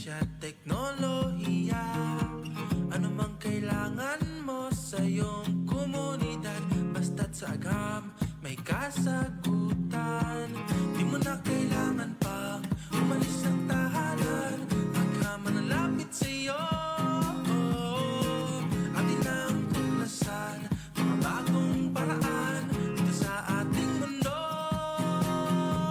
siyensya, teknolohiya. Ano mang kailangan mo sa iyong komunidad, basta't sa agam may kasagutan. Di mo na kailangan pang umalis ng tahanan, agam manalapit sa iyo. Atin ang tuklasan, mga bagong paraan dito sa ating mundo.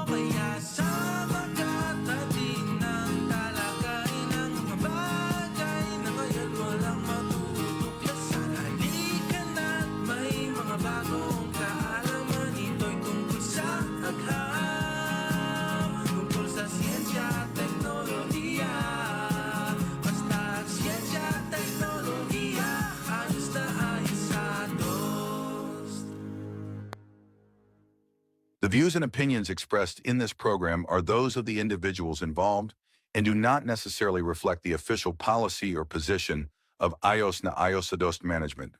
Kaya sama ka't atin ang talakayin ng mga bagay na ngayon walang matutuklasan. Halika na't may mga bagong kaalaman, ito'y tungkol sa agham, tungkol sa siyensya at teknolohiya. Basta siyensya at teknolohiya, ayos na ayos sa DOST. The views and opinions expressed in this program are those of the individuals involved and do not necessarily reflect the official policy or position of ayos na ayos sa DOST management.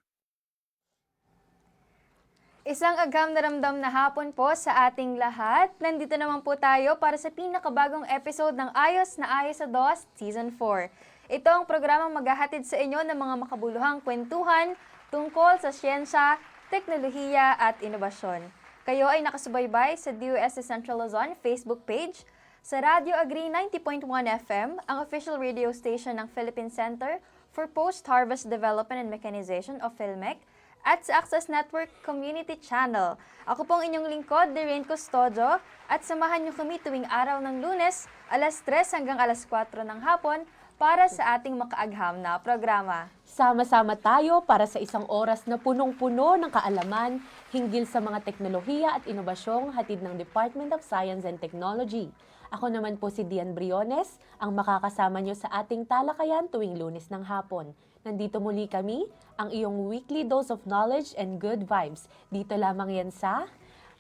Isang agam na ramdam na hapon po sa ating lahat. Nandito naman po tayo para sa pinakabagong episode ng Ayos na Ayos sa DOST Season 4. Ito ang programang maghahatid sa inyo ng mga makabuluhang kwentuhan tungkol sa siyensya, teknolohiya at inobasyon. Kayo ay nakasubaybay sa DOST Central Luzon Facebook page, sa Radio Agri 90.1 FM, ang official radio station ng Philippine Center for Post-Harvest Development and Mechanization o PhilMec, at sa Access Network Community Channel. Ako pong inyong lingkod, Doreen Custodio, at samahan niyo kami tuwing araw ng Lunes, alas 3 hanggang alas 4 ng hapon para sa ating makaagham na programa. Sama-sama tayo para sa isang oras na punong-puno ng kaalaman hinggil sa mga teknolohiya at inobasyong hatid ng Department of Science and Technology. Ako naman po si Dian Briones, ang makakasama nyo sa ating talakayan tuwing Lunes ng hapon. Nandito muli kami, ang iyong weekly dose of knowledge and good vibes. Dito lamang yan sa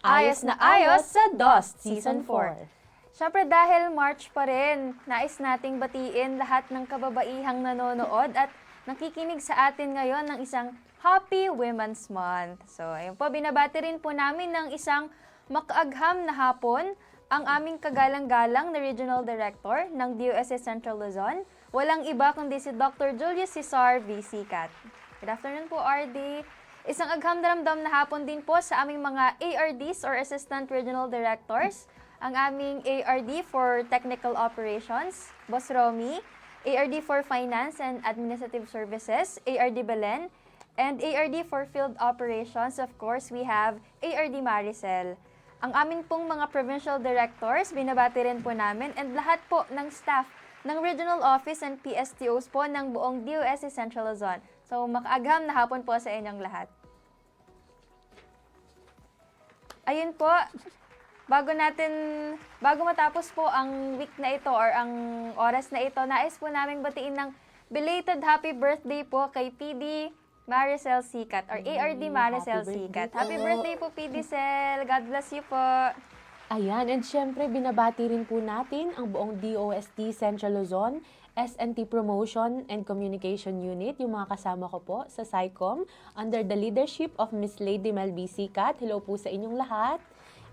Ayos na Ayos sa DOST Season 4. Siyempre dahil March pa rin, nais nating batiin lahat ng kababaihang nanonood at nakikinig sa atin ngayon ng isang Happy Women's Month. So ayun po, binabati rin po namin ng isang makaagham na hapon ang aming kagalang-galang na Regional Director ng DOST Central Luzon. Walang iba kundi si Dr. Julius Cesar V. Sicat. Good afternoon po, RD. Isang agham na ramdam na hapon din po sa aming mga ARDs or Assistant Regional Directors. Ang aming ARD for Technical Operations, Boss Romy, ARD for Finance and Administrative Services, ARD Belen, and ARD for Field Operations, of course, we have ARD Maricel. Ang amin pong mga provincial directors, binabati rin po namin, and lahat po ng staff ng Regional Office and PSTOs po ng buong DOST Central Luzon. So, makaagham na hapon po sa inyong lahat. Ayun po, bago matapos po ang week na ito or ang oras na ito, nais po namin batiin ng belated happy birthday po kay PD Maricel Sicat or ARD Maricel Sicat. Happy birthday po, PD Cel. God bless you po. Ayan, and syempre binabati rin po natin ang buong DOST Central Luzon, SNT Promotion and Communication Unit, yung mga kasama ko po sa SciCom, under the leadership of Miss Lady Mel B. Sicat. Hello po sa inyong lahat.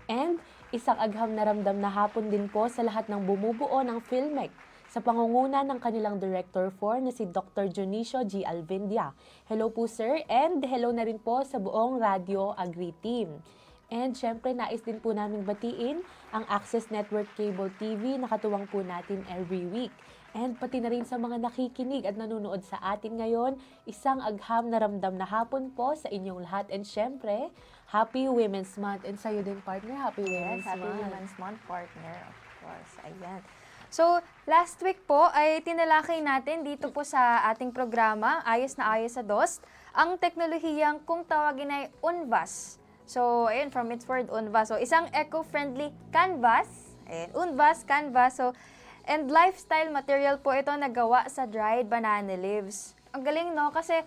And isang agham na ramdam na hapon din po sa lahat ng bumubuo ng PhilMec sa pangunguna ng kanilang Director 4 na si Dr. Junicio G. Alvindia. Hello po sir, and hello na rin po sa buong Radio Agri team. And syempre, nais din po namin batiin ang Access Network Cable TV na katuwang po natin every week. And pati na rin sa mga nakikinig at nanonood sa atin ngayon, isang agham na ramdam na hapon po sa inyong lahat. And syempre, Happy Women's Month. And sa'yo din, partner, Happy Women's Yes, Happy Month. Women's Month, partner, of course. Ayan. So, last week po ay tinalakay natin dito po sa ating programa, Ayos na Ayos sa DOST, ang teknolohiyang kung tawagin ay UNVAS. So, ayun, from its word, UNVAS. So, isang eco-friendly canvas. Ayun, UNVAS, canvas. So, and lifestyle material po ito na gawa sa dried banana leaves. Ang galing, no? Kasi,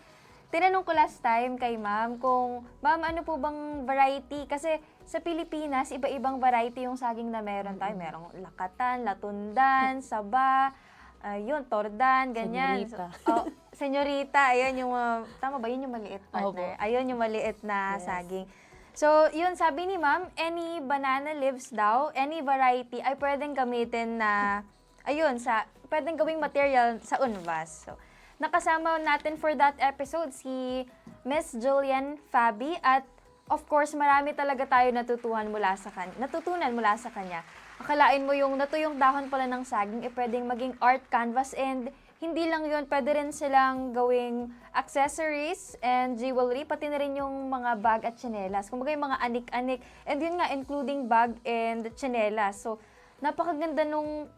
tinanong ko last time kay ma'am kung, ma'am, ano po bang variety? Kasi, sa Pilipinas, iba-ibang variety yung saging na meron tayo. Merong lakatan, latundan, saba, yun, tordan, ganyan. Senyorita. Oh, senyorita, ayun yung, tama ba? Yun yung maliit, partner. Opo. Ayun yung maliit na Yes. saging. So, yun, sabi ni ma'am, any banana leaves daw, any variety, ay pwedeng gamitin na ayun, pwedeng gawing material sa Unvas. So, nakasama natin for that episode si Miss Julian Fabi at of course, marami talaga tayo natutunan mula sa kanya. Akalain mo yung natuyong dahon pala ng saging, pwedeng maging art canvas and hindi lang yun, pwede rin silang gawing accessories and jewelry, pati na rin yung mga bag at tsinelas. Kumbaga yung mga anik-anik. And yun nga, including bag and tsinelas. So, napakaganda nung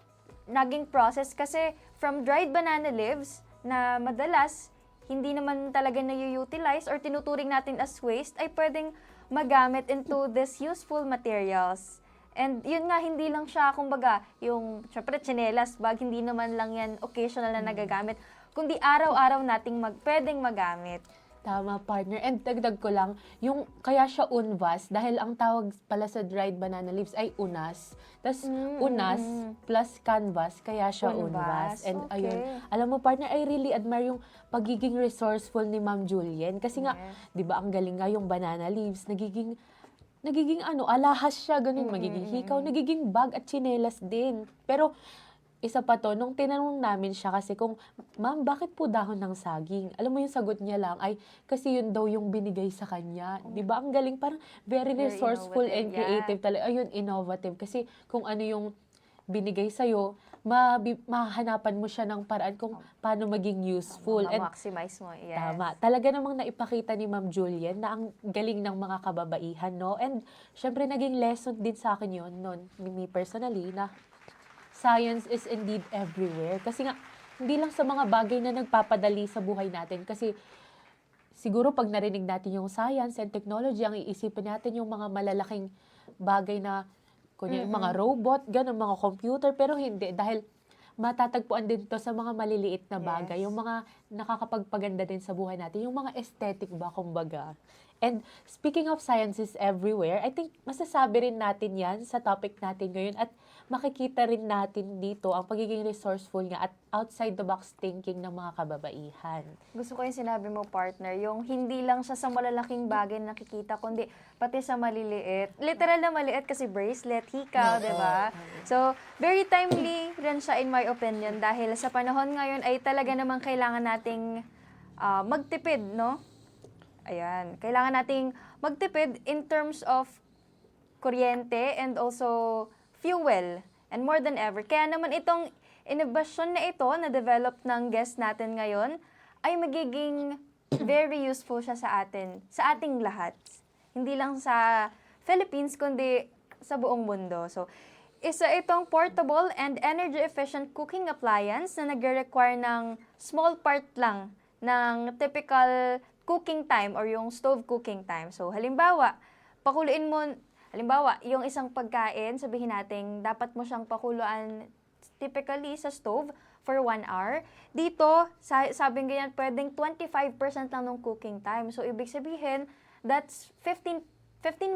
naging process kasi from dried banana leaves na madalas hindi naman talaga na-utilize or tinuturing natin as waste ay pwedeng magamit into these useful materials. And yun nga, hindi lang siya, kumbaga, yung, syempre, tsinelas, bag, hindi naman lang yan occasional na nagagamit, kundi araw-araw nating pwedeng magamit. Tama, partner. And dagdag ko lang, yung kaya siya unvas, dahil ang tawag pala sa dried banana leaves ay unas. Tapos unas plus canvas, kaya siya unvas. And okay. ayun, alam mo partner, I really admire yung pagiging resourceful ni Ma'am Julien. Kasi nga, di ba ang galing nga yung banana leaves, nagiging alahas siya, ganun, magiging hikaw, nagiging bag at tsinelas din. Pero, isa pa to, nung tinanong namin siya kasi kung, ma'am, bakit po dahon ng saging? Alam mo yung sagot niya lang ay, kasi yun daw yung binigay sa kanya. Di ba? Ang galing, parang very resourceful and creative talaga. Ayun, innovative. Kasi kung ano yung binigay sa'yo, mahanapan mo siya ng paraan kung paano maging useful. And Ma-maximize mo, yes. tama. Talaga namang naipakita ni Ma'am Julien na ang galing ng mga kababaihan, no? And syempre, naging lesson din sa akin yun, no? Me personally, na science is indeed everywhere. Kasi nga, hindi lang sa mga bagay na nagpapadali sa buhay natin. Kasi siguro pag narinig natin yung science and technology, ang iisipin natin yung mga malalaking bagay na, kunya yung mga robot, ganun, mga computer, pero hindi. Dahil matatagpuan din to sa mga maliliit na bagay. Yes. Yung mga nakakapagpaganda din sa buhay natin. Yung mga aesthetic ba, kumbaga. And speaking of sciences everywhere, I think masasabi rin natin yan sa topic natin ngayon at makikita rin natin dito ang pagiging resourceful nga at outside-the-box thinking ng mga kababaihan. Gusto ko yung sinabi mo, partner, yung hindi lang siya sa malalaking bagay na nakikita, kundi pati sa maliliit. Literal na maliit kasi bracelet, hikaw, di ba? So, very timely rin siya in my opinion dahil sa panahon ngayon ay talaga namang kailangan nating magtipid, no? Ayan, kailangan nating magtipid in terms of kuryente and also fuel and more than ever. Kaya naman itong innovation na ito na develop ng guest natin ngayon ay magiging very useful siya sa ating lahat. Hindi lang sa Philippines kundi sa buong mundo. So, isa itong portable and energy efficient cooking appliance na nagre-require ng small part lang ng typical cooking time or yung stove cooking time. So, halimbawa, yung isang pagkain, sabihin natin, dapat mo siyang pakuluan typically sa stove for 1 hour. Dito, sabing ganyan, pwedeng 25% lang ng cooking time. So, ibig sabihin, that's 15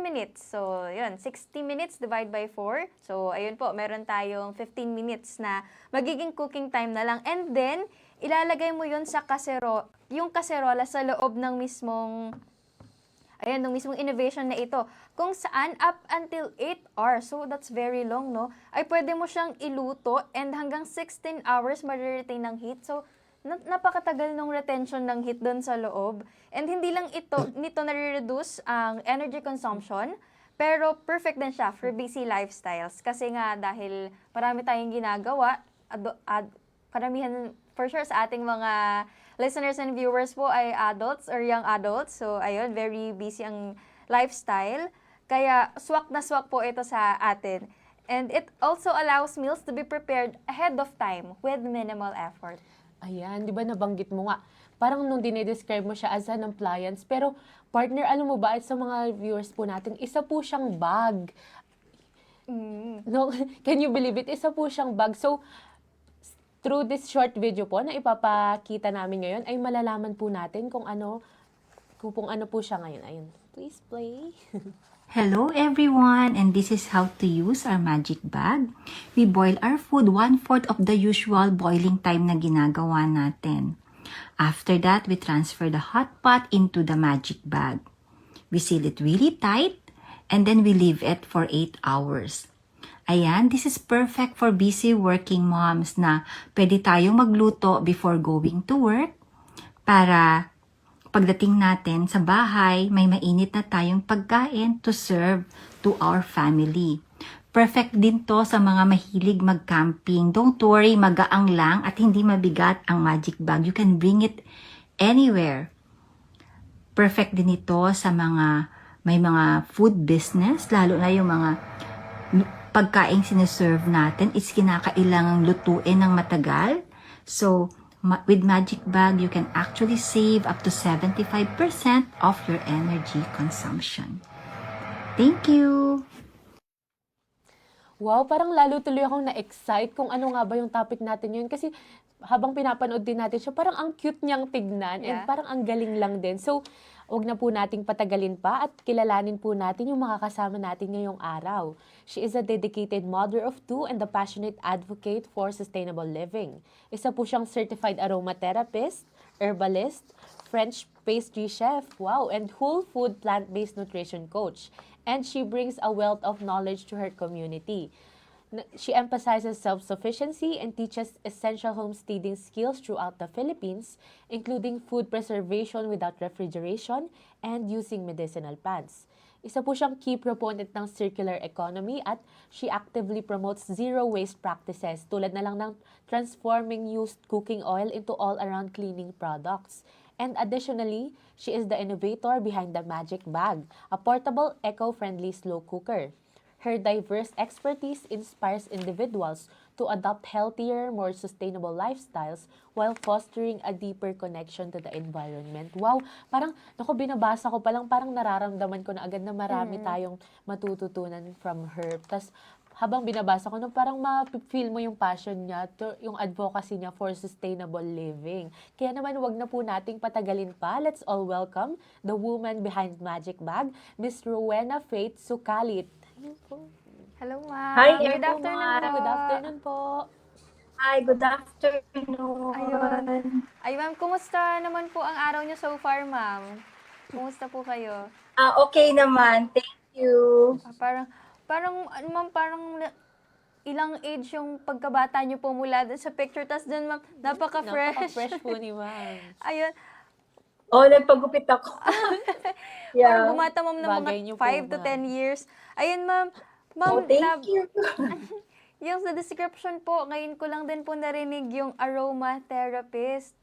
minutes. So, yun, 60 minutes divide by 4. So, ayun po, meron tayong 15 minutes na magiging cooking time na lang. And then, ilalagay mo yun sa yung kaserola sa loob ng mismong innovation na ito. Kung saan, up until 8 hours, so that's very long, no? Ay pwede mo siyang iluto and hanggang 16 hours ma-retain ng heat. So, napakatagal ng retention ng heat doon sa loob. And hindi lang nito nare-reduce ang energy consumption, pero perfect din siya for busy lifestyles. Kasi nga, dahil marami tayong ginagawa, karamihan for sure sa ating mga listeners and viewers po ay adults or young adults. So, ayun, very busy ang lifestyle. Kaya, swak na swak po ito sa atin. And it also allows meals to be prepared ahead of time with minimal effort. Ayan, di ba nabanggit mo nga, parang nung dinidescribe mo siya as an appliance, pero partner, alam mo ba, sa mga viewers po natin, isa po siyang bag. No, can you believe it? Isa po siyang bag. So, through this short video po na ipapakita namin ngayon, ay malalaman po natin kung ano po siya ngayon. Ayun, please play. Hello everyone, and this is how to use our magic bag. We boil our food 1/4 of the usual boiling time na ginagawa natin. After that, we transfer the hot pot into the magic bag. We seal it really tight, and then we leave it for 8 hours. Ayan, this is perfect for busy working moms na pwede tayong magluto before going to work para pagdating natin sa bahay, may mainit na tayong pagkain to serve to our family. Perfect din to sa mga mahilig mag-camping. Don't worry, magaang lang at hindi mabigat ang magic bag. You can bring it anywhere. Perfect din ito sa mga may mga food business, lalo na yung mga pagkain sineserve natin is kinakailangang lutuin ng matagal. So, with Magic Bag, you can actually save up to 75% of your energy consumption. Thank you! Wow, parang lalo tuloy akong na-excite kung ano nga ba yung topic natin yun. Kasi habang pinapanood din natin siya, parang ang cute niyang tignan and Yeah. parang ang galing lang din. So, wag na po nating patagalin pa at kilalanin po natin yung makakasama natin ngayong araw. She is a dedicated mother of two and a passionate advocate for sustainable living. Isa po siyang certified aromatherapist, herbalist, French pastry chef, wow, and whole food plant-based nutrition coach. And she brings a wealth of knowledge to her community. She emphasizes self-sufficiency and teaches essential homesteading skills throughout the Philippines, including food preservation without refrigeration and using medicinal plants. Isa po siyang key proponent ng circular economy at she actively promotes zero waste practices tulad na lang ng transforming used cooking oil into all-around cleaning products. And additionally, she is the innovator behind the Magic Bag, a portable, eco-friendly slow cooker. Her diverse expertise inspires individuals to adopt healthier, more sustainable lifestyles while fostering a deeper connection to the environment. Wow, parang, naku, binabasa ko palang parang nararamdaman ko na agad na marami tayong matututunan from her. Tas, habang binabasa ko, no, parang ma-feel mo yung passion niya, yung advocacy niya for sustainable living. Kaya naman, wag na po nating patagalin pa. Let's all welcome the woman behind Magic Bag, Miss Rowena Faith Sukalit. Hello, ma'am. Hi, Good everyone. afternoon po. Good afternoon po. Hi, good afternoon. Ayun. Ay, ma'am, kumusta naman po ang araw niyo so far, ma'am? Kumusta po kayo? Okay naman. Thank you. Ano, ma'am, ilang age yung pagkabata niyo po mula dun sa picture. Tapos dun, ma'am, napaka-fresh. Napaka-fresh po ni ma'am. Ayun. Nagpagupit ako. Parang Yeah. bumata, ma'am, ng Bagay niyo po, 5 to ma'am. 10 years. Ayun, ma'am. Ma'am, Thank you. yung sa description po, ngayon ko lang din po narinig yung aromatherapist.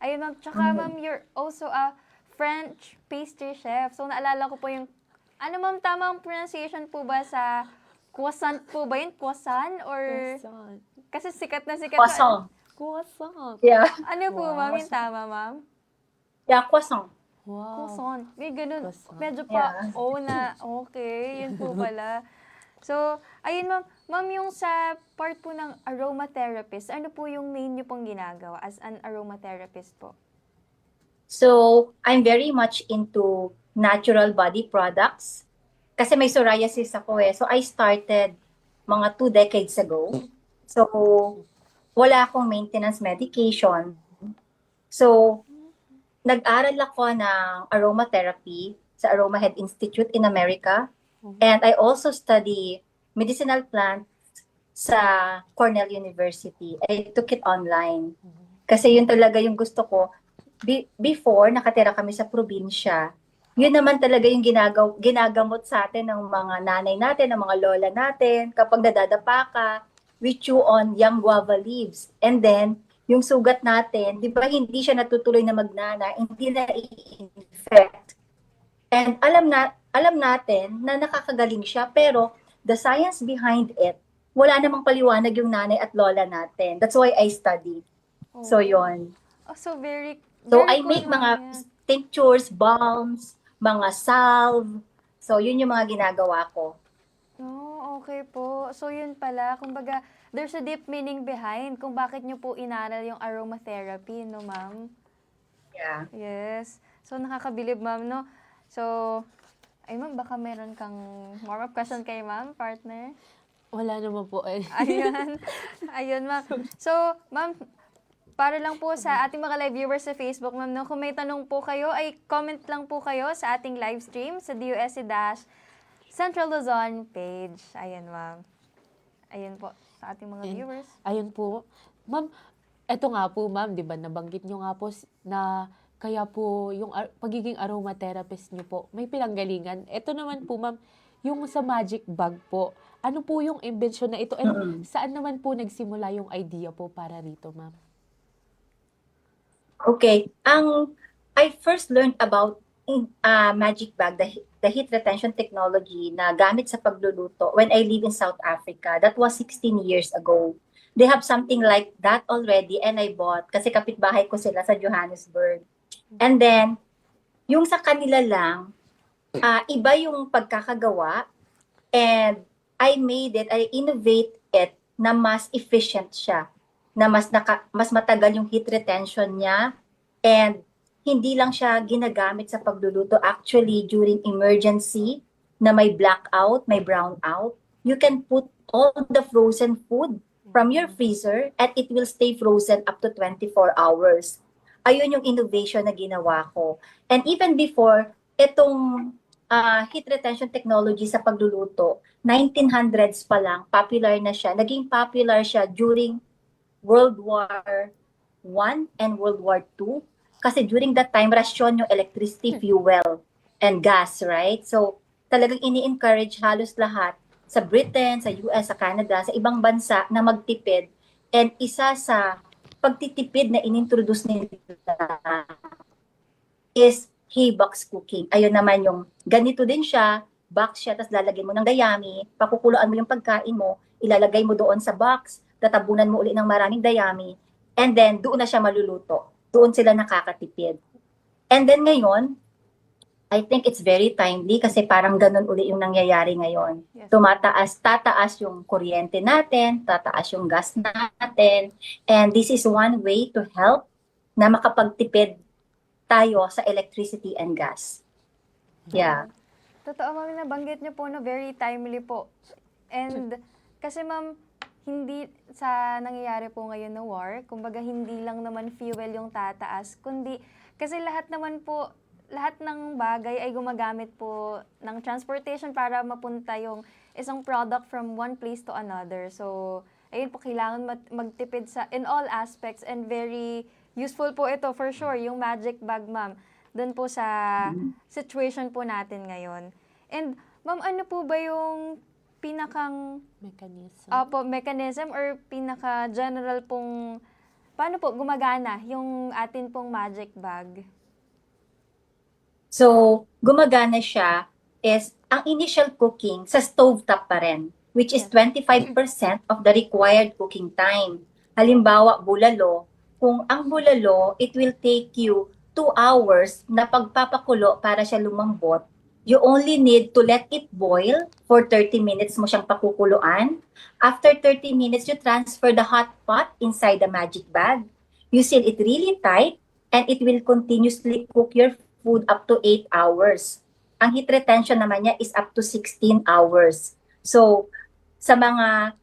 Ayun, ma'am. Tsaka, ma'am, you're also a French pastry chef. So, naalala ko po yung, ano, ma'am, tamang pronunciation po ba sa croissant po ba yun? Croissant? Or, Croissant. kasi sikat na sikat. Croissant. Croissant. Yeah. Ano po, ma'am, yung tama, ma'am? Yeah, croissant. Wow. Croissant. May ganun. Croissant. Medyo pa, Yeah. na, okay, yun po pala. So, ayun, ma'am. Ma'am, yung sa part po ng aromatherapist, ano po yung main niyo pong ginagawa as an aromatherapist po? So, I'm very much into natural body products. Kasi may psoriasis ako eh. So, I started mga 2 decades ago. So, wala akong maintenance medication. So, nag-aral ako ng aromatherapy sa Aroma Head Institute in America. And I also study medicinal plants sa Cornell University. I took it online. Kasi yun talaga yung gusto ko. Before, nakatira kami sa probinsya. Yun naman talaga yung ginagamot sa atin ng mga nanay natin, ng mga lola natin. Kapag nadadapa ka, we chew on young guava leaves. And then, yung sugat natin, di ba hindi siya natutuloy na magnana, hindi na i-infect. And alam natin na nakakagaling siya, pero the science behind it, wala namang paliwanag yung nanay at lola natin. That's why I study. So, yon. Oh, so So, very I cool, make ma'am, mga yan. tinctures, balms, mga salve. So, yun yung mga ginagawa ko. Oh, okay po. So, yun pala. Kumbaga, there's a deep meaning behind kung bakit nyo po inaral yung aromatherapy, no, ma'am? Yeah. Yes. So, nakakabilib, ma'am, no? So, ay, ma'am, baka meron kang more of question kay ma'am, partner? Wala naman po eh. Ayun. Ayun, ma'am. So, ma'am, para lang po sa ating mga live viewers sa Facebook, ma'am, no, kung may tanong po kayo, ay comment lang po kayo sa ating live stream sa DOSC-Central Luzon page. Ayan, ma'am. Ayun po, sa ating mga And viewers. ayun po. Ma'am, eto nga po ma'am, 'di ba nabanggit nyo nga po na kaya po yung pagiging aromatherapist nyo po may pinanggalingan. Eto naman po ma'am, yung sa magic bag po, ano po yung invention na ito and Mm-mm. saan naman po nagsimula yung idea po para rito ma'am? Okay. I first learned about magic bag, the heat retention technology na gamit sa pagluluto when I live in South Africa. That was 16 years ago. They have something like that already and I bought kasi kapitbahay ko sila sa Johannesburg. And then, yung sa kanila lang, iba yung pagkakagawa and I innovate it na mas efficient siya, na mas matagal yung heat retention niya and hindi lang siya ginagamit sa pagluluto. Actually, during emergency na may blackout, may brownout, you can put all the frozen food from your freezer and it will stay frozen up to 24 hours. Ayun yung innovation na ginawa ko. And even before, itong heat retention technology sa pagluluto, 1900s pa lang, popular na siya. Naging popular siya during World War I and World War II. Kasi during that time, rasyon yung electricity, fuel, and gas, right? So, talagang ini-encourage halos lahat sa Britain, sa US, sa Canada, sa ibang bansa na magtipid. And isa sa pagtitipid na inintroduce nila is hay box cooking. Ayun naman yung ganito din siya, box siya, tapos lalagyan mo ng dayami, pakukuluan mo yung pagkain mo, ilalagay mo doon sa box, tatabunan mo uli ng maraming dayami, and then doon na siya maluluto. Doon sila nakakatipid. And then ngayon, I think it's very timely kasi parang ganun uli yung nangyayari ngayon. Yes. Tataas yung kuryente natin, tataas yung gas natin, and this is one way to help na makapagtipid tayo sa electricity and gas. Yeah. Totoo, ma'am, nabanggit niyo po na very timely po. And kasi ma'am, hindi sa nangyayari po ngayon na war, kumbaga hindi lang naman fuel yung tataas, kundi kasi lahat naman po, lahat ng bagay ay gumagamit po ng transportation para mapunta yung isang product from one place to another. So, ayun po, kailangan magtipid sa in all aspects and very useful po ito for sure, yung magic bag, ma'am, dun po sa situation po natin ngayon. And ma'am, ano po ba yung pinakang mechanism or pinaka-general pong paano po gumagana yung atin pong magic bag? So, gumagana siya is ang initial cooking sa stovetop pa rin, which is 25% of the required cooking time. Halimbawa, bulalo. Kung ang bulalo, it will take you 2 hours na pagpapakulo para siya lumambot. You only need to let it boil for 30 minutes mo siyang pakukuluan. After 30 minutes, you transfer the hot pot inside the magic bag. You seal it really tight and it will continuously cook your food up to 8 hours. Ang heat retention naman niya is up to 16 hours. So, sa mga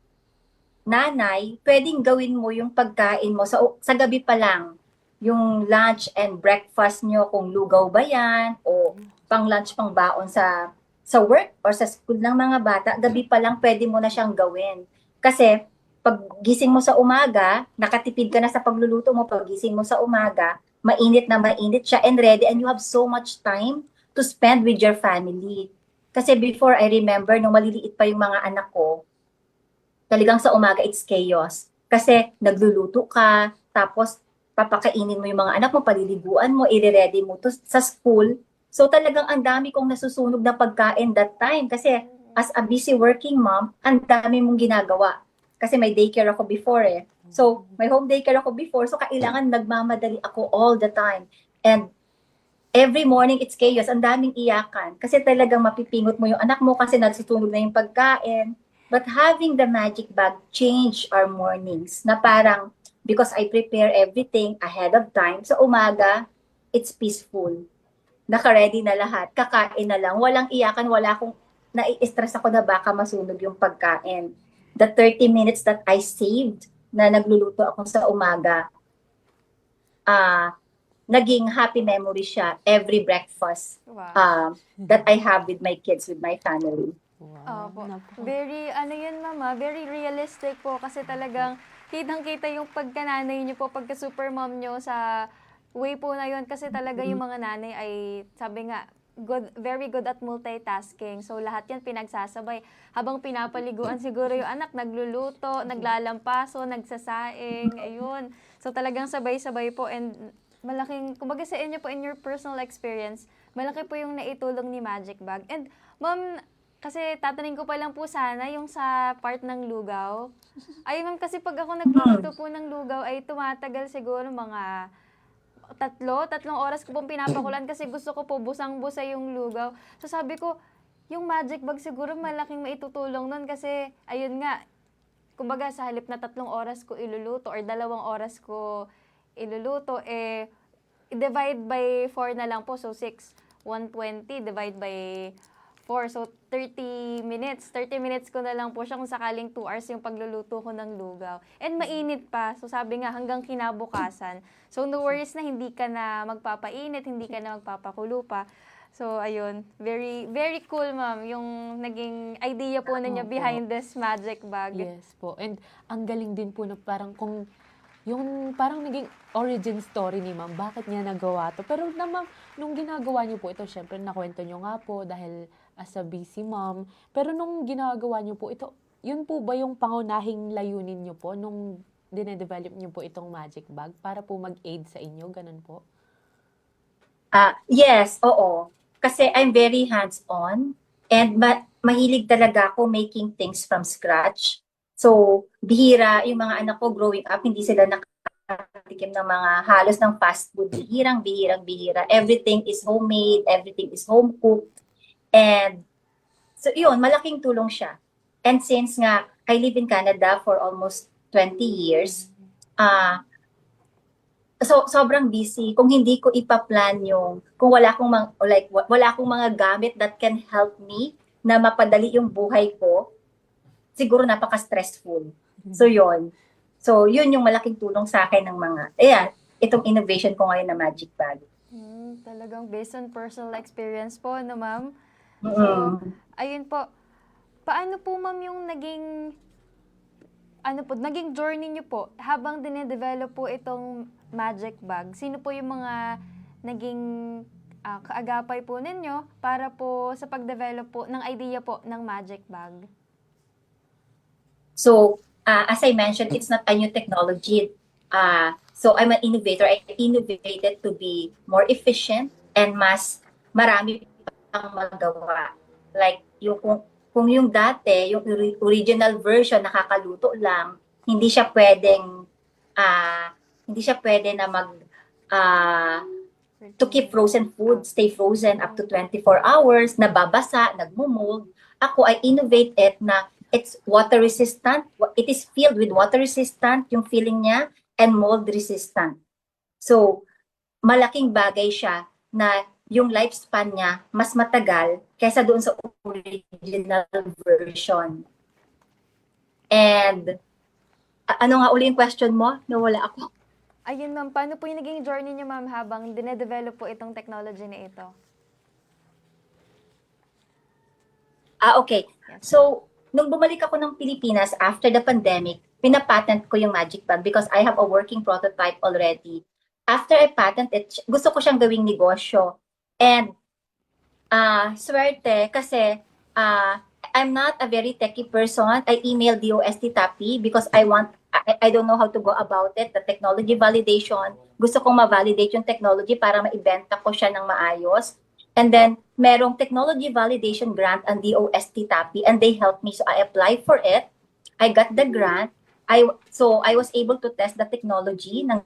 nanay, pwedeng gawin mo yung pagkain mo sa gabi pa lang. Yung lunch and breakfast nyo, kung lugaw ba yan, o pang lunch, pang baon sa work or sa school ng mga bata, gabi pa lang pwede mo na siyang gawin. Kasi pag gising mo sa umaga, nakatipid ka na sa pagluluto mo, pag gising mo sa umaga, mainit na mainit siya and ready and you have so much time to spend with your family. Kasi before, I remember, nung maliliit pa yung mga anak ko, talagang sa umaga it's chaos. Kasi nagluluto ka, tapos papakainin mo yung mga anak mo, paliliguan mo, i-ready mo to sa school. So talagang ang dami kong nasusunog na pagkain that time. Kasi as a busy working mom, ang dami mong ginagawa. Kasi may daycare ako before eh. So may home daycare ako before, so kailangan nagmamadali ako all the time. And every morning it's chaos, ang daming iyakan. Kasi talagang mapipingot mo yung anak mo kasi nasusunog na yung pagkain. But having the magic bag changed our mornings na parang because I prepare everything ahead of time. So umaga, it's peaceful. Naka-ready na lahat. Kakain na lang. Walang iyakan, wala akong nai-stress ako na baka masunog yung pagkain. The 30 minutes that I saved na nagluluto ako sa umaga, naging happy memory siya every breakfast Wow. that I have with my kids, with my family. Wow. Opo. Naku. Very, ano yun, mama, very realistic po kasi talagang kitang-kita yung pagkananay niyo po, pagka-super mom niyo sa way po na yun kasi talaga yung mga nanay ay, sabi nga, very good at multitasking. So, lahat yan pinagsasabay. Habang pinapaliguan siguro yung anak, nagluluto, naglalampaso, nagsasaing, ayun. So, talagang sabay-sabay po and malaking, kumbaga sa inyo po, in your personal experience, malaki po yung naitulong ni Magic Bag. And, ma'am, kasi tatanungin ko pa lang po sana yung sa part ng lugaw. Ay, ma'am, kasi pag ako nagluluto po ng lugaw ay tumatagal siguro mga tatlong oras ko pong pinapakulan kasi gusto ko po busang-busa yung lugaw. So sabi ko, yung Magic Bag siguro malaking maitutulong nun kasi, ayun nga, kumbaga sa halip na 3 oras ko iluluto or 2 oras ko iluluto, i-divide by 4 na lang po. So 120 divide by 4. So, 30 minutes. 30 minutes ko na lang po siya kung sakaling 2 hours yung pagluluto ko ng lugaw. And mainit pa. So, sabi nga, hanggang kinabukasan. So, no worries na hindi ka na magpapainit, hindi ka na magpapakulo pa. So, ayun. Very, very cool, ma'am, yung naging idea po ninyo Opo. behind this Magic Bag. Yes po. And ang galing din po na parang kung yung parang naging origin story ni ma'am, bakit niya nagawa to. Pero naman, nung ginagawa niyo po ito, syempre nakwento niyo nga po dahil as a busy mom. Pero nung ginagawa niyo po ito, yun po ba yung pangunahing layunin niyo po nung dinedevelop niyo po itong Magic Bag para po mag-aid sa inyo? Ganun po? Yes, oo. Kasi I'm very hands-on and mahilig talaga ako making things from scratch. So, bihira, yung mga anak ko growing up, hindi sila nakatikim ng mga halos ng fast food. Bihira. Everything is homemade, everything is home cooked. And so yun, malaking tulong siya. And since nga, I live in Canada for almost 20 years, so sobrang busy. Kung hindi ko ipaplan yung, kung wala akong mga gamit that can help me na mapadali yung buhay ko, siguro napaka-stressful. So yun. So yun yung malaking tulong sa akin ng mga, itong innovation ko ngayon na Magic Bag. Talagang based on personal experience po, no, ma'am? Mm-mm. So, ayun po. Paano po, ma'am, yung naging journey niyo po habang dinedevelop po itong Magic Bag? Sino po yung mga naging kaagapay po ninyo para po sa pag-develop po ng idea po ng Magic Bag? So, as I mentioned, it's not a new technology. So, I'm an innovator. I innovated to be more efficient and marami pang magawa. Like, kung yung dati, yung original version, nakakaluto lang, hindi siya pwede na to keep frozen food, stay frozen up to 24 hours, nababasa, nagmumold. Ako, I innovate it na it's water resistant. It is filled with water resistant, yung feeling niya, and mold resistant. So, malaking bagay siya na yung lifespan niya mas matagal kaysa doon sa original version. And, ano nga uli yung question mo? Nawala ako. Ayun, ma'am. Paano po yung naging journey niyo, ma'am, habang dinedevelop po itong technology na ito? Okay. So, nung bumalik ako ng Pilipinas after the pandemic, pinapatent ko yung Magic Bag because I have a working prototype already. After I patent it, gusto ko siyang gawing negosyo. And, swerte kasi I'm not a very techy person. I emailed DOST TAPI because I don't know how to go about it, the technology validation. Gusto kong ma-validate yung technology para maibenta ko siya ng maayos. And then, merong technology validation grant ang DOST TAPI and they helped me. So, I applied for it. I got the grant. So, I was able to test the technology ng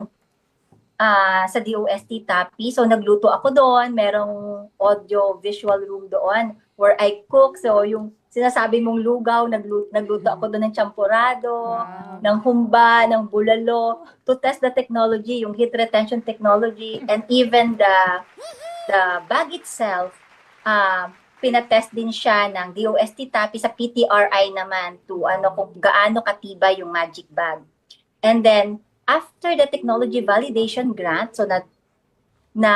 sa DOST TAPI. So, nagluto ako doon. Merong audio-visual room doon where I cook. So, yung sinasabi mong lugaw, nagluto ako doon ng champurado, ng humba, ng bulalo, to test the technology, yung heat retention technology, and even the bag itself, pinatest din siya ng DOST TAPI sa PTRI naman to kung gaano katibay yung Magic Bag. And then, after the technology validation grant, so na